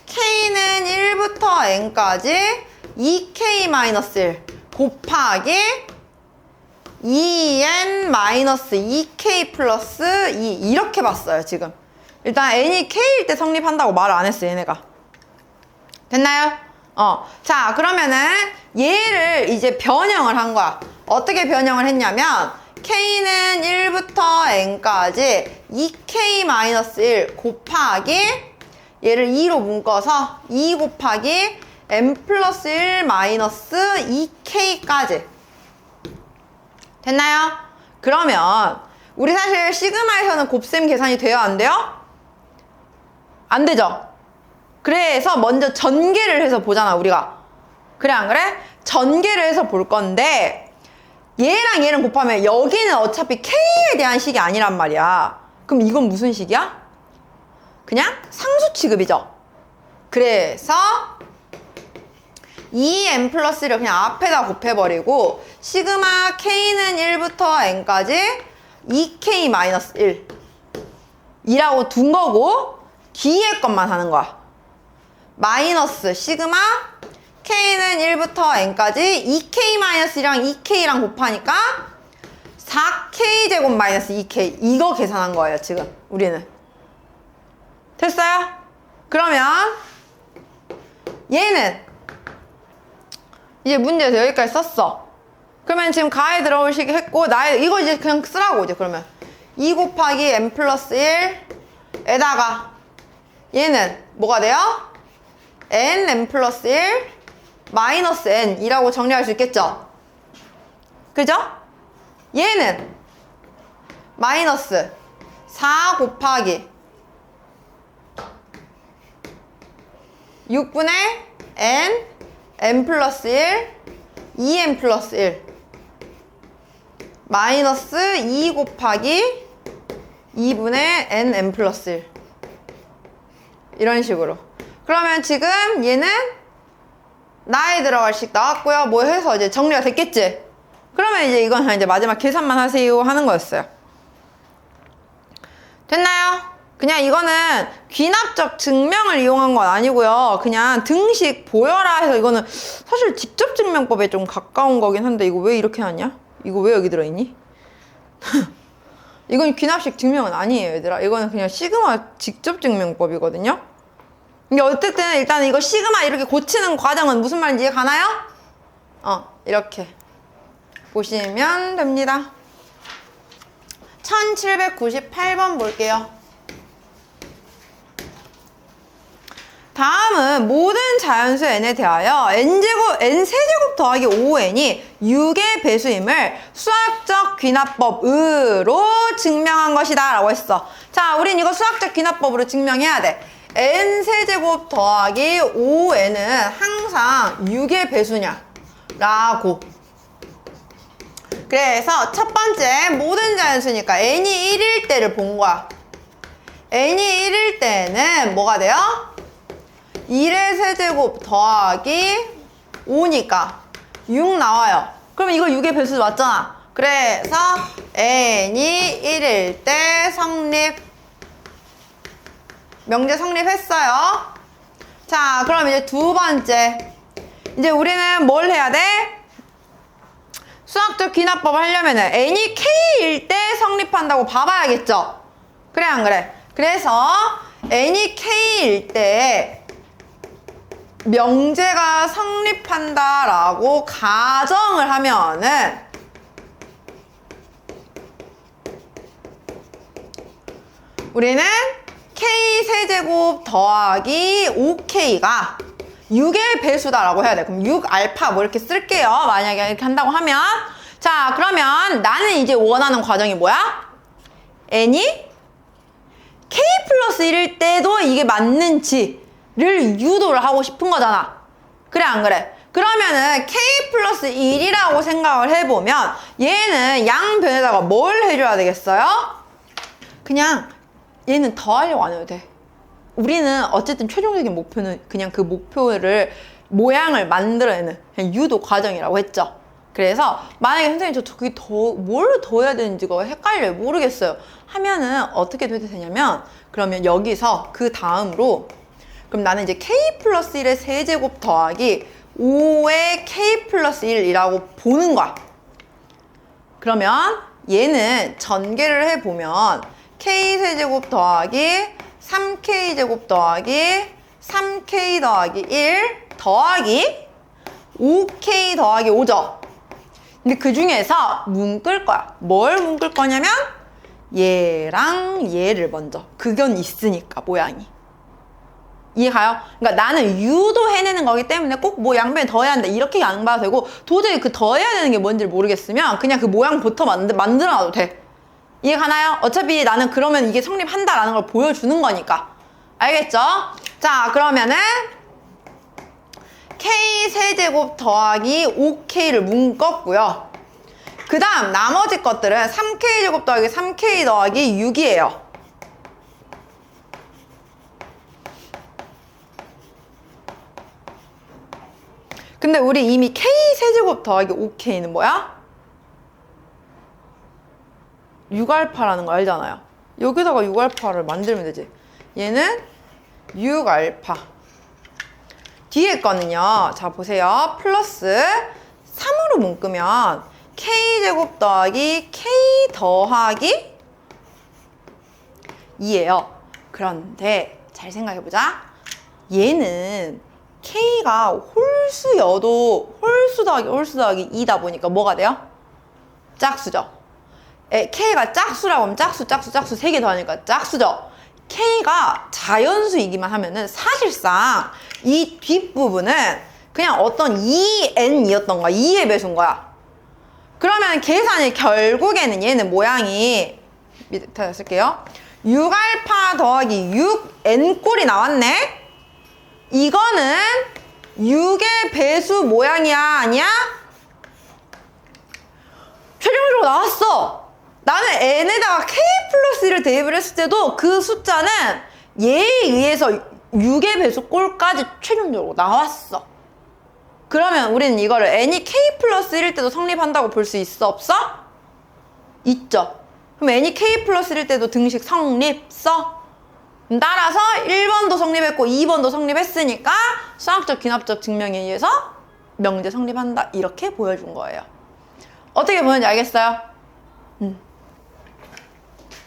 k는 1부터 n까지 2k 마이너스 1 곱하기 2n 마이너스 2k 플러스 2 이렇게 봤어요 지금. 일단 n이 k일 때 성립한다고 말을 안 했어 얘네가. 됐나요? 자 그러면은 얘를 이제 변형을 한 거야. 어떻게 변형을 했냐면 k는 1부터 n까지 2k-1 곱하기 얘를 2로 묶어서 2 곱하기 n 플러스 1 마이너스 2k까지. 됐나요? 그러면 우리 사실 시그마에서는 곱셈 계산이 돼요? 안 돼요? 안 되죠? 그래서 먼저 전개를 해서 보잖아 우리가. 그래 안 그래? 전개를 해서 볼 건데 얘랑 얘랑 곱하면 여기는 어차피 k에 대한 식이 아니란 말이야. 그럼 이건 무슨 식이야? 그냥 상수 취급이죠. 그래서 2n 플러스 1을 그냥 앞에다 곱해버리고 시그마 k는 1부터 n까지 2k 마이너스 1 이라고 둔 거고 뒤에 것만 하는 거야. 마이너스 시그마 k는 1부터 n까지 2k 마이너스 1이랑 2k랑 곱하니까 4k 제곱 마이너스 2k 이거 계산한 거예요 지금 우리는. 됐어요? 그러면 얘는 이제 문제에서 여기까지 썼어. 그러면 지금 가에 들어올 시기 했고 이거 이제 그냥 쓰라고 이제. 그러면 2 곱하기 n 플러스 1에다가 얘는 뭐가 돼요? n 플러스 1 마이너스 n 이라고 정리할 수 있겠죠? 그죠? 얘는 마이너스 4 곱하기 6분의 n 플러스 1 2n 플러스 1 마이너스 2 곱하기 2분의 n 플러스 1 이런 식으로. 그러면 지금 얘는 나에 들어갈 식 나왔고요. 뭐 해서 이제 정리가 됐겠지? 그러면 이제 이건 이제 마지막 계산만 하세요 하는 거였어요. 됐나요? 그냥 이거는 귀납적 증명을 이용한 건 아니고요. 그냥 등식 보여라 해서 이거는 사실 직접 증명법에 좀 가까운 거긴 한데 이거 왜 이렇게 놨냐? 이거 왜 여기 들어있니? 이건 귀납식 증명은 아니에요 얘들아. 이거는 그냥 시그마 직접 증명법이거든요. 근데 어쨌든 일단 이거 시그마 이렇게 고치는 과정은 무슨 말인지 이해 가나요? 이렇게 보시면 됩니다. 1798번 볼게요. 다음은 모든 자연수 n에 대하여 n세제곱 더하기 5n이 6의 배수임을 수학적 귀납법으로 증명한 것이다 라고 했어. 자, 우린 이거 수학적 귀납법으로 증명해야 돼. n세제곱 더하기 5n은 항상 6의 배수냐 라고. 그래서 첫 번째 모든 자연수니까 n이 1일 때를 본 거야. n이 1일 때는 뭐가 돼요? 1의 세제곱 더하기 5니까 6 나와요. 그럼 이거 6의 배수 맞잖아. 그래서 n이 1일 때 성립. 명제 성립했어요. 자, 그럼 이제 두 번째. 이제 우리는 뭘 해야 돼? 수학적 귀납법을 하려면은 n이 k일 때 성립한다고 봐봐야겠죠? 그래 안 그래? 그래서 n이 k일 때 명제가 성립한다라고 가정을 하면은 우리는 k세제곱 더하기 5k가 6의 배수다라고 해야 돼. 그럼 6알파 뭐 이렇게 쓸게요. 만약에 이렇게 한다고 하면. 자, 그러면 나는 이제 원하는 과정이 뭐야? n이 k 플러스 1일 때도 이게 맞는지를 유도를 하고 싶은 거잖아. 그래 안 그래? 그러면은 k 플러스 1이라고 생각을 해보면 얘는 양변에다가 뭘 해줘야 되겠어요? 그냥 얘는 더하려고 안 해도 돼. 우리는 어쨌든 최종적인 목표는 그냥 그 목표를 모양을 만들어내는 그냥 유도 과정이라고 했죠. 그래서 만약에 선생님 저 거기 뭘 더해야 되는지가 헷갈려요. 모르겠어요. 하면은 어떻게 돼도 되냐면 그러면 여기서 그 다음으로 그럼 나는 이제 k 플러스 1의 세제곱 더하기 5의 k 플러스 1이라고 보는 거야. 그러면 얘는 전개를 해보면 k세제곱 더하기 3k제곱 더하기 3k 더하기 1 더하기 5k 더하기 5죠. 근데 그 중에서 묶을 거야. 뭘 묶을 거냐면 얘랑 얘를 먼저. 극연 있으니까 모양이. 이해가요? 그러니까 나는 유도 해내는 거기 때문에 꼭 뭐 양변에 더해야 한다 이렇게 안 봐도 되고, 도저히 그 더해야 되는 게 뭔지를 모르겠으면 그냥 그 모양부터 만들어놔도 돼. 이해가나요? 어차피 나는 그러면 이게 성립한다라는 걸 보여주는 거니까. 알겠죠? 자, 그러면은 k세제곱 더하기 5k를 묶었고요. 그 다음 나머지 것들은 3k제곱 더하기 3k 더하기 6이에요. 근데 우리 이미 k세제곱 더하기 5k는 뭐야? 6알파라는 거 알잖아요. 여기다가 6알파를 만들면 되지. 얘는 6알파. 뒤에 거는요. 자, 보세요. 플러스 3으로 묶으면 k제곱 더하기 k 더하기 2예요. 그런데 잘 생각해보자. 얘는 k가 홀수여도 홀수 더하기 2다 보니까 뭐가 돼요? 짝수죠. k가 짝수라고 하면 짝수 3개 더하니까 짝수죠. k가 자연수이기만 하면은 사실상 이 뒷부분은 그냥 어떤 2n이었던 거야. 2의 배수인 거야. 그러면 계산이 결국에는 얘는 모양이 밑에 쓸게요. 6알파 더하기 6n꼴이 나왔네. 이거는 6의 배수 모양이야, 아니야? 최종적으로 나왔어. 나는 n에다가 k 플러스 1을 대입을 했을 때도 그 숫자는 얘에 의해서 6의 배수 꼴까지 최종적으로 나왔어. 그러면 우리는 이거를 n이 k 플러스 1일 때도 성립한다고 볼 수 있어, 없어? 있죠. 그럼 n이 k 플러스 1일 때도 등식 성립, 써? 따라서 1번도 성립했고 2번도 성립했으니까 수학적 귀납적 증명에 의해서 명제 성립한다. 이렇게 보여준 거예요. 어떻게 보는지 알겠어요?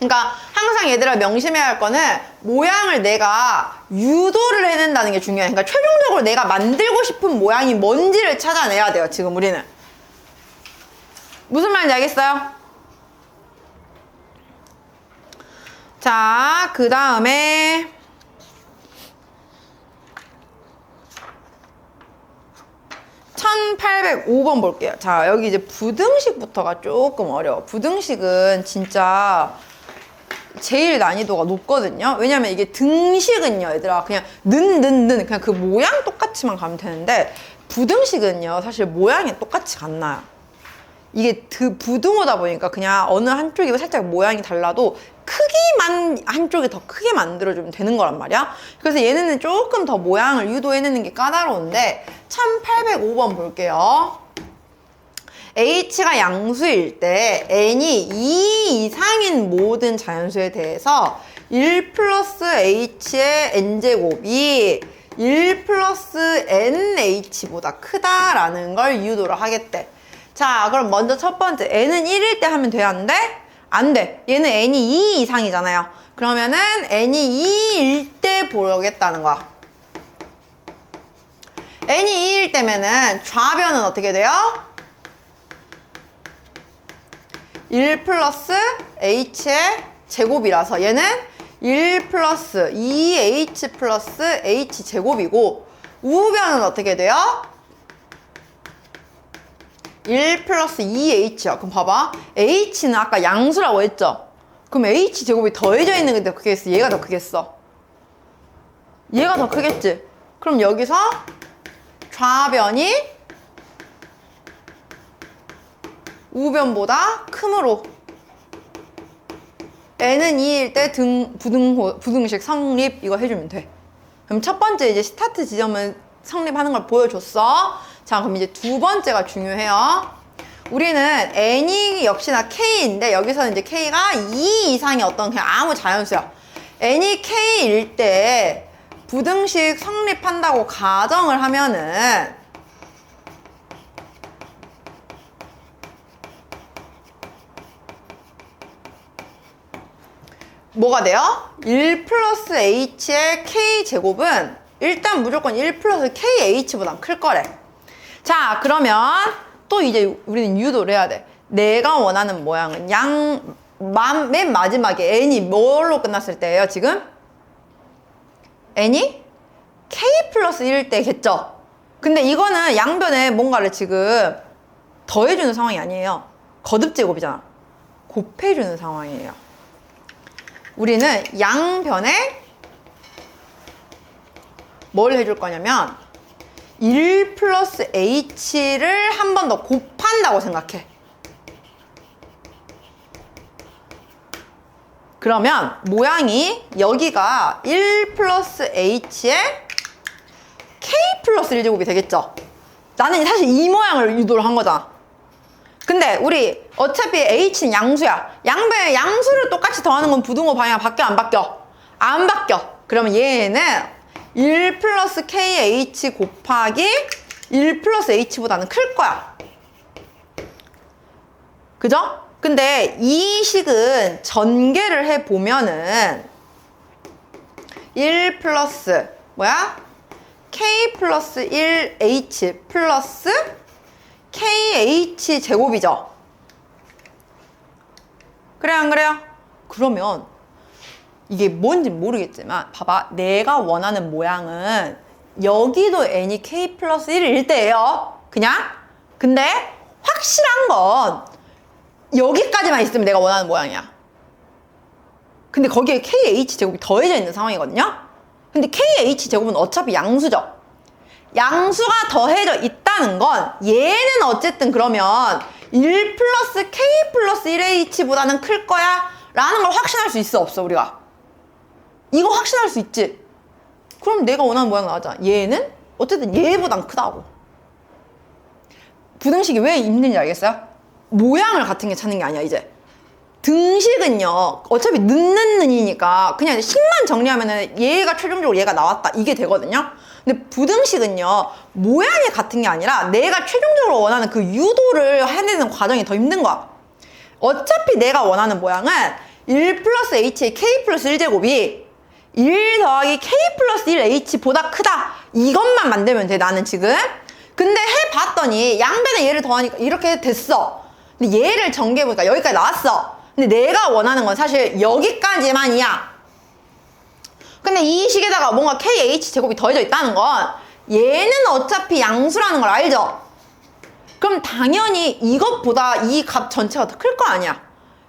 그러니까 항상 얘들아 명심해야 할 거는 모양을 내가 유도를 해낸다는 게 중요해. 그러니까 최종적으로 내가 만들고 싶은 모양이 뭔지를 찾아내야 돼요. 지금 우리는. 무슨 말인지 알겠어요? 자, 그 다음에 1805번 볼게요. 자, 여기 이제 부등식부터가 조금 어려워. 부등식은 진짜 제일 난이도가 높거든요. 왜냐면 이게 등식은요, 얘들아, 그냥 그냥 그 모양 똑같이만 가면 되는데, 부등식은요, 사실 모양이 똑같이 안 나요. 이게 부등호다 보니까 그냥 어느 한쪽이 살짝 모양이 달라도 크기만 한쪽이 더 크게 만들어주면 되는 거란 말이야. 그래서 얘네는 조금 더 모양을 유도해내는 게 까다로운데 1805번 볼게요. h가 양수일 때 n이 2 이상인 모든 자연수에 대해서 1 플러스 h의 n제곱이 1 플러스 nh보다 크다라는 걸 유도를 하겠대. 자, 그럼 먼저 첫 번째 n은 1일 때 하면 돼, 안 돼? 안 돼. 얘는 n이 2 이상이잖아요. 그러면은 n이 2일 때 보려겠다는 거야. n이 2일 때면은 좌변은 어떻게 돼요? 1 플러스 h의 제곱이라서 얘는 1 플러스 2h 플러스 h 제곱이고, 우변은 어떻게 돼요? 1 플러스 2h야. 그럼 봐봐. h는 아까 양수라고 했죠? 그럼 h 제곱이 더해져 있는 게 더 크겠어? 얘가 더 크겠어? 얘가 더 크겠지? 그럼 여기서 좌변이 우변보다 크므로 n은 2일 때 부등식 성립 이거 해주면 돼. 그럼 첫 번째 이제 스타트 지점은 성립하는 걸 보여줬어. 자, 그럼 이제 두 번째가 중요해요. 우리는 n이 역시나 k인데 여기서는 이제 k가 2 이상의 어떤 그냥 아무 자연수야. n이 k일 때 부등식 성립한다고 가정을 하면은 뭐가 돼요? 1 플러스 h의 k제곱은 일단 무조건 1 플러스 kh보단 클 거래. 자, 그러면 또 이제 우리는 유도를 해야 돼. 내가 원하는 모양은 맨 마지막에 n이 뭘로 끝났을 때예요, 지금? n이 k 플러스 1일 때겠죠? 근데 이거는 양변에 뭔가를 지금 더해주는 상황이 아니에요. 거듭제곱이잖아. 곱해주는 상황이에요. 우리는 양변에 뭘 해줄 거냐면 1 플러스 h를 한 번 더 곱한다고 생각해. 그러면 모양이 여기가 1 플러스 h에 k 플러스 1제곱이 되겠죠? 나는 사실 이 모양을 유도를 한 거잖아. 근데 우리 어차피 h는 양수야. 양변에 양수를 똑같이 더하는 건 부등호 방향 바뀌어 안 바뀌어? 안 바뀌어. 그러면 얘는 1 플러스 kh 곱하기 1 플러스 h보다는 클 거야. 그죠? 근데 이 식은 전개를 해보면은 1 플러스 뭐야? k 플러스 1h 플러스 kh 제곱이죠. 그래 안 그래요? 그러면 이게 뭔지 모르겠지만 봐봐, 내가 원하는 모양은 여기도 n이 k 플러스 1일 때예요. 그냥. 근데 확실한 건 여기까지만 있으면 내가 원하는 모양이야. 근데 거기에 kh 제곱이 더해져 있는 상황이거든요. 근데 kh 제곱은 어차피 양수죠. 양수가 더해져 있다는 건 얘는 어쨌든 그러면 1 플러스 k 플러스 1h보다는 클 거야 라는 걸 확신할 수 있어, 없어? 우리가 이거 확신할 수 있지. 그럼 내가 원하는 모양 나왔잖아. 얘는 어쨌든 얘보단 크다고. 부등식이 왜 힘든지 알겠어요? 모양을 같은 게 찾는 게 아니야. 이제 등식은요 어차피 는이니까 그냥 식만 정리하면은 얘가 최종적으로 얘가 나왔다 이게 되거든요. 근데 부등식은요 모양이 같은 게 아니라 내가 최종적으로 원하는 그 유도를 해내는 과정이 더 힘든 거야. 어차피 내가 원하는 모양은 1 플러스 h의 k 플러스 1제곱이 1 더하기 k 플러스 1h보다 크다 이것만 만들면 돼 나는 지금. 근데 해봤더니 양변에 얘를 더하니까 이렇게 됐어. 근데 얘를 전개해보니까 여기까지 나왔어. 근데 내가 원하는 건 사실 여기까지만이야. 근데 이 식에다가 뭔가 kh 제곱이 더해져 있다는 건 얘는 어차피 양수라는 걸 알죠? 그럼 당연히 이것보다 이 값 전체가 더 클 거 아니야.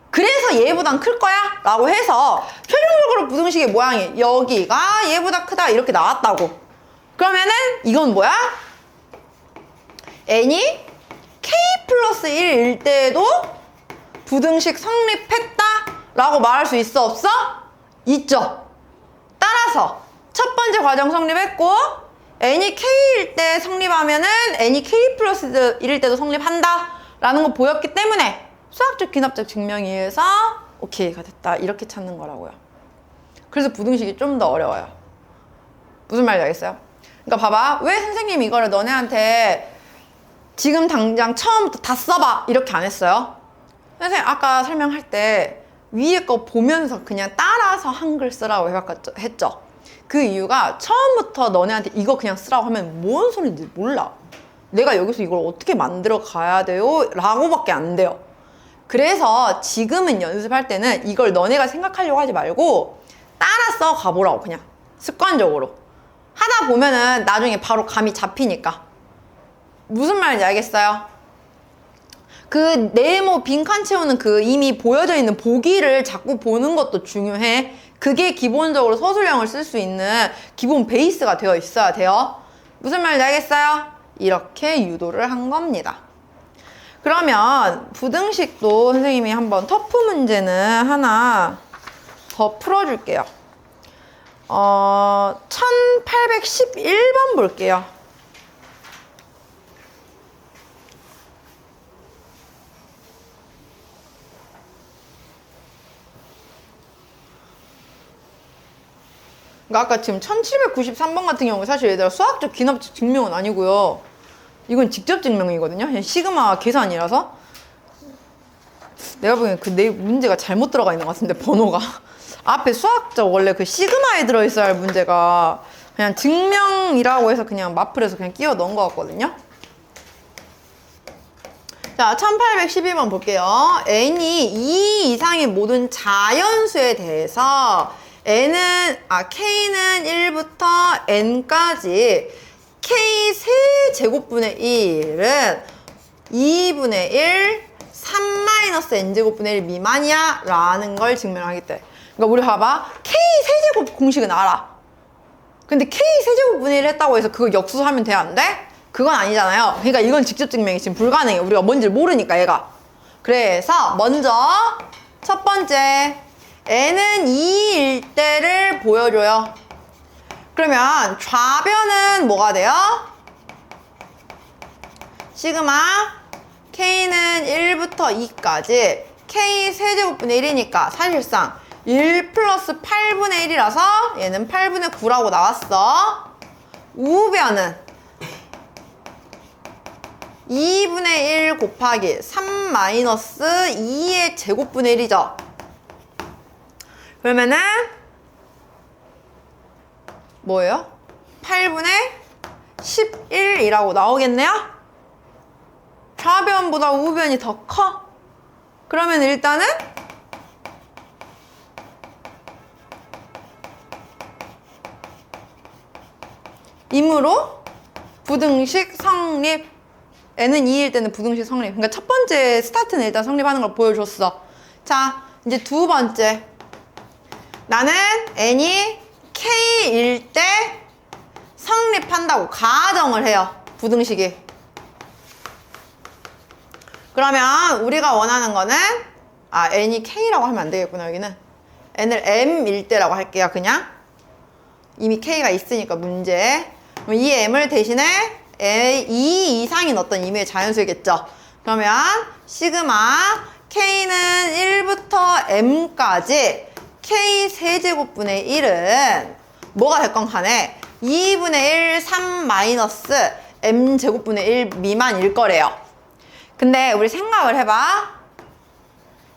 그래서 얘보단 클 거야 라고 해서 최종적으로 부등식의 모양이 여기가 얘보다 크다 이렇게 나왔다고. 그러면은 이건 뭐야? n이 k 플러스 1일 때도 부등식 성립했다 라고 말할 수 있어, 없어? 있죠. 따라서 첫 번째 과정 성립했고 n이 k일 때 성립하면은 n이 k 플러스 1일 때도 성립한다 라는 거 보였기 때문에 수학적 귀납적 증명에 의해서 오케이가 됐다 이렇게 찾는 거라고요. 그래서 부등식이 좀 더 어려워요. 무슨 말인지 알겠어요? 그러니까 봐봐, 왜 선생님이 이거를 너네한테 지금 당장 처음부터 다 써봐 이렇게 안 했어요? 선생님 아까 설명할 때 위에 거 보면서 그냥 따라서 한글 쓰라고 했죠. 그 이유가 처음부터 너네한테 이거 그냥 쓰라고 하면 뭔 소리인지 몰라. 내가 여기서 이걸 어떻게 만들어 가야 돼요? 라고밖에 안 돼요. 그래서 지금은 연습할 때는 이걸 너네가 생각하려고 하지 말고 따라 써 가보라고. 그냥 습관적으로 하다 보면은 나중에 바로 감이 잡히니까. 무슨 말인지 알겠어요? 그 네모 빈칸 채우는 그 이미 보여져 있는 보기를 자꾸 보는 것도 중요해. 그게 기본적으로 서술형을 쓸 수 있는 기본 베이스가 되어 있어야 돼요. 무슨 말인지 알겠어요? 이렇게 유도를 한 겁니다. 그러면 부등식도 선생님이 한번 터프 문제는 하나 더 풀어줄게요. 1811번 볼게요. 그러니까 아까 지금 1793번 같은 경우 사실 얘들아 수학적 귀납적 증명은 아니고요. 이건 직접 증명이거든요. 그냥 시그마 계산이라서 내가 보기엔 그 내 문제가 잘못 들어가 있는 것 같은데 번호가 앞에 수학적 원래 그 시그마에 들어있어야 할 문제가 그냥 증명이라고 해서 그냥 마플에서 그냥 끼워 넣은 것 같거든요. 자, 1812번 볼게요. n이 2 이상의 모든 자연수에 대해서 k는 1부터 n까지 k 세제곱분의 1은 2분의 1, 3-n제곱분의 1 미만이야 라는 걸 증명하겠대. 그러니까 우리 봐봐. k 세제곱 공식은 알아. 근데 k 세제곱분의 1 했다고 해서 그거 역수하면 돼? 안 돼? 그건 아니잖아요. 그러니까 이건 직접 증명이 지금 불가능해. 우리가 뭔지를 모르니까 얘가. 그래서 먼저 첫 번째 n은 2일 때를 보여줘요. 그러면 좌변은 뭐가 돼요? 시그마 k는 1부터 2까지 k 세제곱분의 1이니까 사실상 1 플러스 8분의 1이라서 얘는 8분의 9라고 나왔어. 우변은 2분의 1 곱하기 3 마이너스 2의 제곱분의 1이죠. 그러면은 뭐예요? 8분의 11이라고 나오겠네요? 좌변보다 우변이 더 커? 그러면 일단은 이므로 부등식 성립. n은 2일 때는 부등식 성립. 그러니까 첫 번째 스타트는 일단 성립하는 걸 보여줬어. 자, 이제 두 번째. 나는 n이 k일 때 성립한다고 가정을 해요. 부등식이. 그러면 우리가 원하는 거는 n이 k라고 하면 안 되겠구나. 여기는 n을 m일 때라고 할게요. 그냥 이미 k가 있으니까 문제. 그럼 이 m을 대신에 2 이상인 어떤 임의의 자연수이겠죠. 그러면 시그마 k는 1부터 m까지 k 세제곱분의 1은 뭐가 됐건 간에 2분의 1, 3 마이너스 m제곱분의 1 미만일 거래요. 근데 우리 생각을 해봐.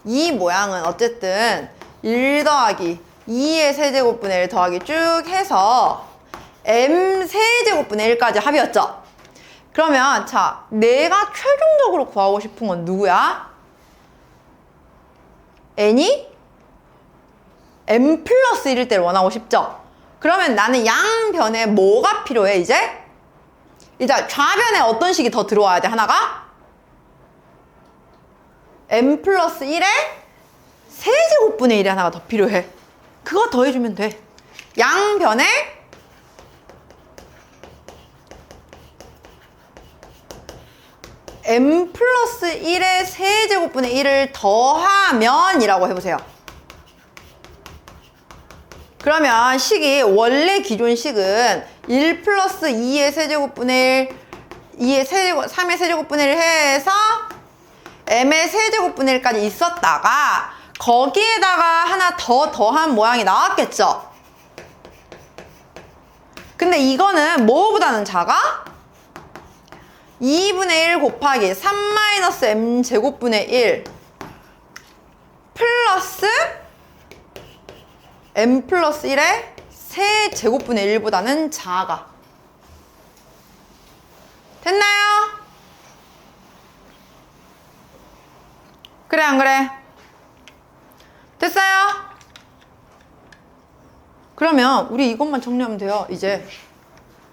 이 모양은 어쨌든 1 더하기 2의 세제곱분의 1 더하기 쭉 해서 m 세제곱분의 1까지 합이었죠. 그러면 자, 내가 최종적으로 구하고 싶은 건 누구야? n이 m 플러스 1일 때를 원하고 싶죠? 그러면 나는 양변에 뭐가 필요해 이제? 이제 좌변에 어떤 식이 더 들어와야 돼 하나가? m 플러스 1에 세제곱분의 1이 하나가 더 필요해. 그거 더해주면 돼. 양변에 m 플러스 1의 세제곱분의 1을 더하면 이라고 해보세요. 그러면 식이 원래 기존 식은 1 플러스 2의 세제곱분의 1, 3의 세제곱분의 1 해서 m의 세제곱분의 1까지 있었다가 거기에다가 하나 더 더한 모양이 나왔겠죠. 근데 이거는 뭐보다는 작아? 2분의 1 곱하기 3 마이너스 m 제곱분의 1 플러스 m 플러스 1의 세제곱분의 1보다는 작아. 됐나요? 그래 안 그래? 됐어요? 그러면 우리 이것만 정리하면 돼요. 이제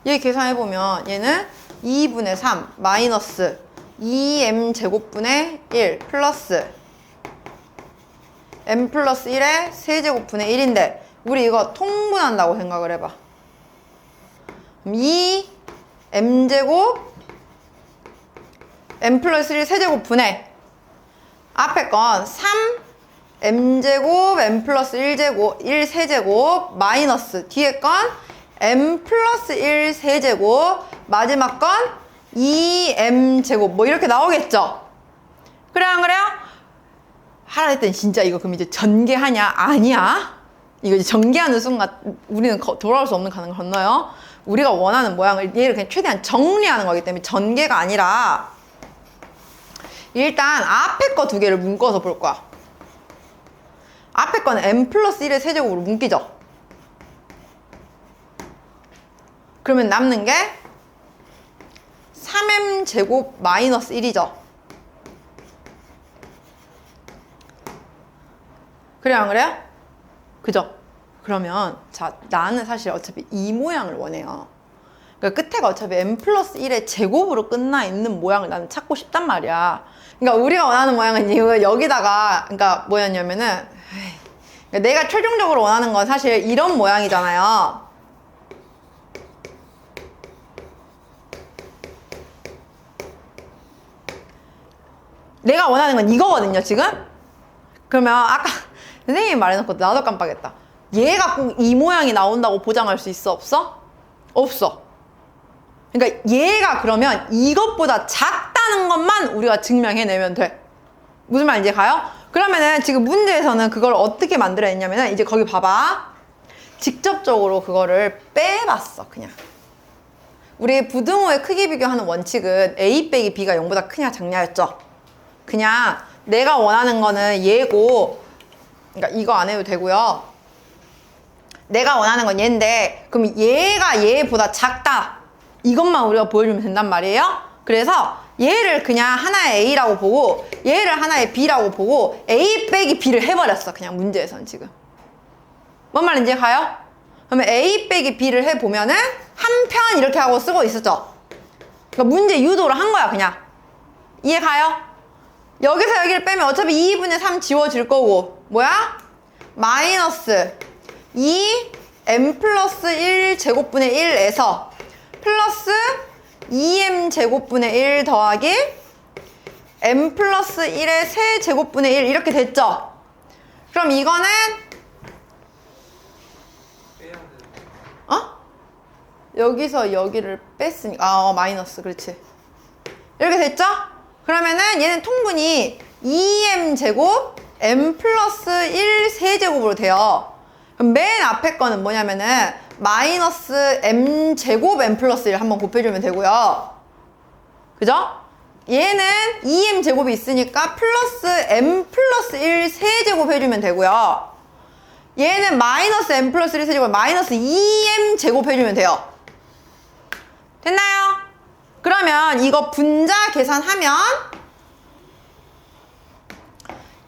얘 계산해보면 얘는 2분의 3 마이너스 2m 제곱분의 1 플러스 m 플러스 1의 세제곱분의 1인데 우리 이거 통분한다고 생각을 해봐. 그럼 2m 제곱 m 플러스 1 세제곱분의 앞에 건 3m 제곱 m 플러스 1제곱 1 세제곱 마이너스 뒤에 건 m 플러스 1 세제곱 마지막 건 2m 제곱 뭐 이렇게 나오겠죠? 그래 안 그래요? 하라 했더니 진짜 이거 그럼 이제 전개하냐? 아니야. 이거 이제 전개하는 순간 우리는 돌아올 수 없는 가능을 건너요. 우리가 원하는 모양을 얘를 그냥 최대한 정리하는 거기 때문에 전개가 아니라 일단 앞에 거 두 개를 묶어서 볼 거야. 앞에 거는 m 플러스 1의 세제곱으로 묶이죠. 그러면 남는 게 3m 제곱 마이너스 1이죠. 그래요, 안 그래요? 그죠? 그러면 자, 나는 사실 어차피 이 모양을 원해요. 그러니까 끝에가 어차피 m 플러스 1의 제곱으로 끝나 있는 모양을 나는 찾고 싶단 말이야. 그러니까 우리가 원하는 모양은 이거 여기다가, 그러니까 뭐였냐면은, 그러니까 내가 최종적으로 원하는 건 사실 이런 모양이잖아요. 내가 원하는 건 이거거든요, 지금? 그러면 아까 선생님이 말해놓고 나도 깜빡했다. 얘가 꼭 이 모양이 나온다고 보장할 수 있어, 없어? 없어. 그러니까 얘가 그러면 이것보다 작다는 것만 우리가 증명해내면 돼. 무슨 말인지 가요? 그러면은 지금 문제에서는 그걸 어떻게 만들어냈냐면은 이제 거기 봐봐. 직접적으로 그거를 빼봤어, 그냥. 우리 부등호의 크기 비교하는 원칙은 A 빼기 B가 0보다 크냐 작냐였죠? 그냥 내가 원하는 거는 얘고, 그러니까 이거 안 해도 되고요. 내가 원하는 건 얘인데, 그럼 얘가 얘보다 작다. 이것만 우리가 보여주면 된단 말이에요. 그래서 얘를 그냥 하나의 A라고 보고 얘를 하나의 B라고 보고 A 빼기 B를 해버렸어. 그냥 문제에선 지금. 뭔 말인지 가요? 그러면 A 빼기 B를 해보면은 한편 이렇게 하고 쓰고 있었죠. 그러니까 문제 유도를 한 거야, 그냥. 이해 가요? 여기서 여기를 빼면 어차피 2분의 3 지워질 거고, 뭐야? 마이너스 2m 플러스 1 제곱분의 1에서 플러스 2m 제곱분의 1 더하기 m 플러스 1의 세제곱분의 1 이렇게 됐죠? 그럼 이거는 여기서 여기를 뺐으니까 마이너스, 그렇지. 이렇게 됐죠? 그러면은 얘는 통분이 2m 제곱 m 플러스 1 세제곱으로 돼요. 그럼 맨 앞에 거는 뭐냐면은 마이너스 m 제곱 m 플러스 1 한번 곱해주면 되고요. 그죠? 얘는 2m 제곱이 있으니까 플러스 m 플러스 1 세제곱 해주면 되고요. 얘는 마이너스 m 플러스 1 세제곱 마이너스 2m 제곱 해주면 돼요. 됐나요? 그러면 이거 분자 계산하면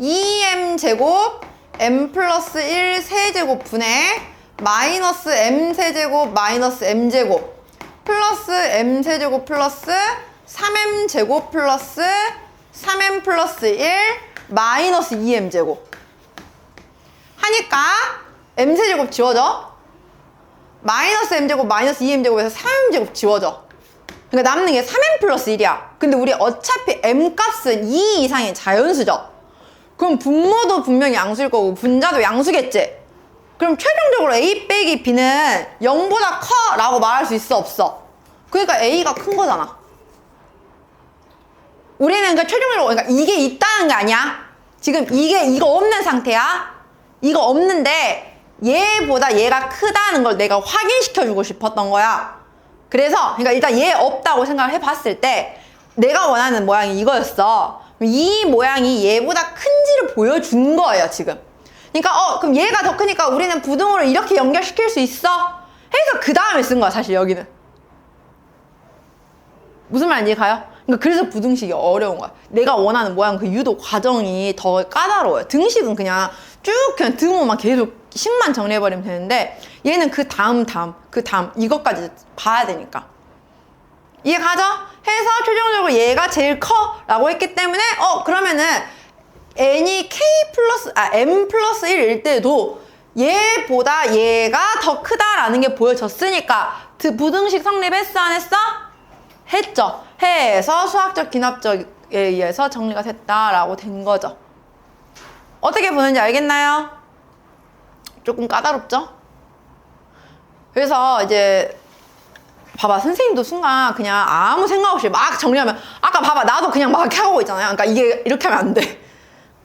2m 제곱 m 플러스 1 세제곱 분의 마이너스 m 세제곱 마이너스 m 제곱 플러스 m 세제곱 플러스 3m 제곱 플러스 3m 플러스 1 마이너스 2m 제곱 하니까 m 세제곱 지워져. 마이너스 m 제곱 마이너스 2m 제곱에서 3m 제곱 지워져. 그러니까 남는 게 3m 플러스 1이야. 근데 우리 어차피 m 값은 2 이상의 자연수죠. 그럼 분모도 분명히 양수일 거고 분자도 양수겠지. 그럼 최종적으로 A 빼기 B는 0보다 커 라고 말할 수 있어, 없어? 그러니까 A가 큰 거잖아. 우리는 그 최종적으로, 그러니까 이게 있다는 게 아니야. 지금 이거 없는 상태야. 이거 없는데 얘보다 얘가 크다는 걸 내가 확인시켜주고 싶었던 거야. 그래서 그러니까 일단 얘 없다고 생각을 해봤을 때 내가 원하는 모양이 이거였어. 이 모양이 얘보다 큰지를 보여준 거예요, 지금. 그러니까 그럼 얘가 더 크니까 우리는 부등호를 이렇게 연결시킬 수 있어? 해서 그 다음에 쓴 거야, 사실 여기는. 무슨 말인지 가요? 그러니까 그래서 부등식이 어려운 거야. 내가 원하는 모양 그 유도 과정이 더 까다로워요. 등식은 그냥 쭉 그냥 등호만 계속 식만 정리해버리면 되는데 얘는 그 다음 이것까지 봐야 되니까. 이해 가죠? 해서 최종적으로 얘가 제일 커 라고 했기 때문에 그러면은 n이 m 플러스 1일 때도 얘보다 얘가 더 크다라는 게 보여졌으니까 그 부등식 성립했어, 안 했어? 했죠. 해서 수학적 기납적에 의해서 정리가 됐다라고 된 거죠. 어떻게 보는지 알겠나요? 조금 까다롭죠? 그래서 이제 봐봐, 선생님도 순간 그냥 아무 생각 없이 막 정리하면 아까 봐봐, 나도 그냥 막 이렇게 하고 있잖아요. 그러니까 이게 이렇게 하면 안 돼.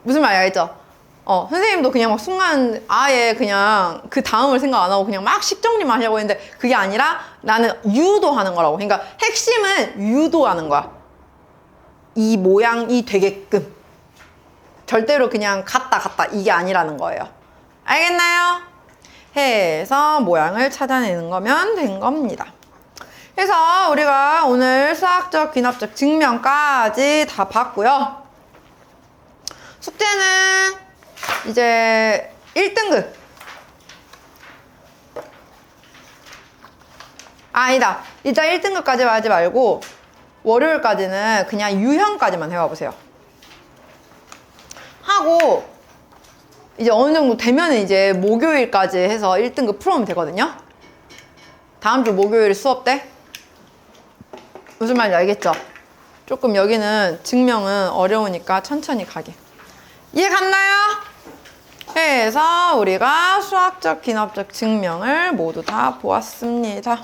무슨 말인지 알죠? 선생님도 그냥 막 순간 아예 그냥 그 다음을 생각 안 하고 그냥 막 식정리만 하려고 했는데 그게 아니라 나는 유도하는 거라고. 그러니까 핵심은 유도하는 거야. 이 모양이 되게끔. 절대로 그냥 같다 이게 아니라는 거예요. 알겠나요? 해서 모양을 찾아내는 거면 된 겁니다. 그래서 우리가 오늘 수학적 귀납적 증명까지 다 봤고요. 숙제는 이제 1등급. 아니다. 일단 1등급까지 하지 말고 월요일까지는 그냥 유형까지만 해와 보세요. 하고 이제 어느 정도 되면 이제 목요일까지 해서 1등급 풀어오면 되거든요. 다음 주 목요일 수업 때 무슨 말인지 알겠죠? 조금 여기는 증명은 어려우니까 천천히 가게. 이해 갔나요? 해서 우리가 수학적 귀납적 증명을 모두 다 보았습니다.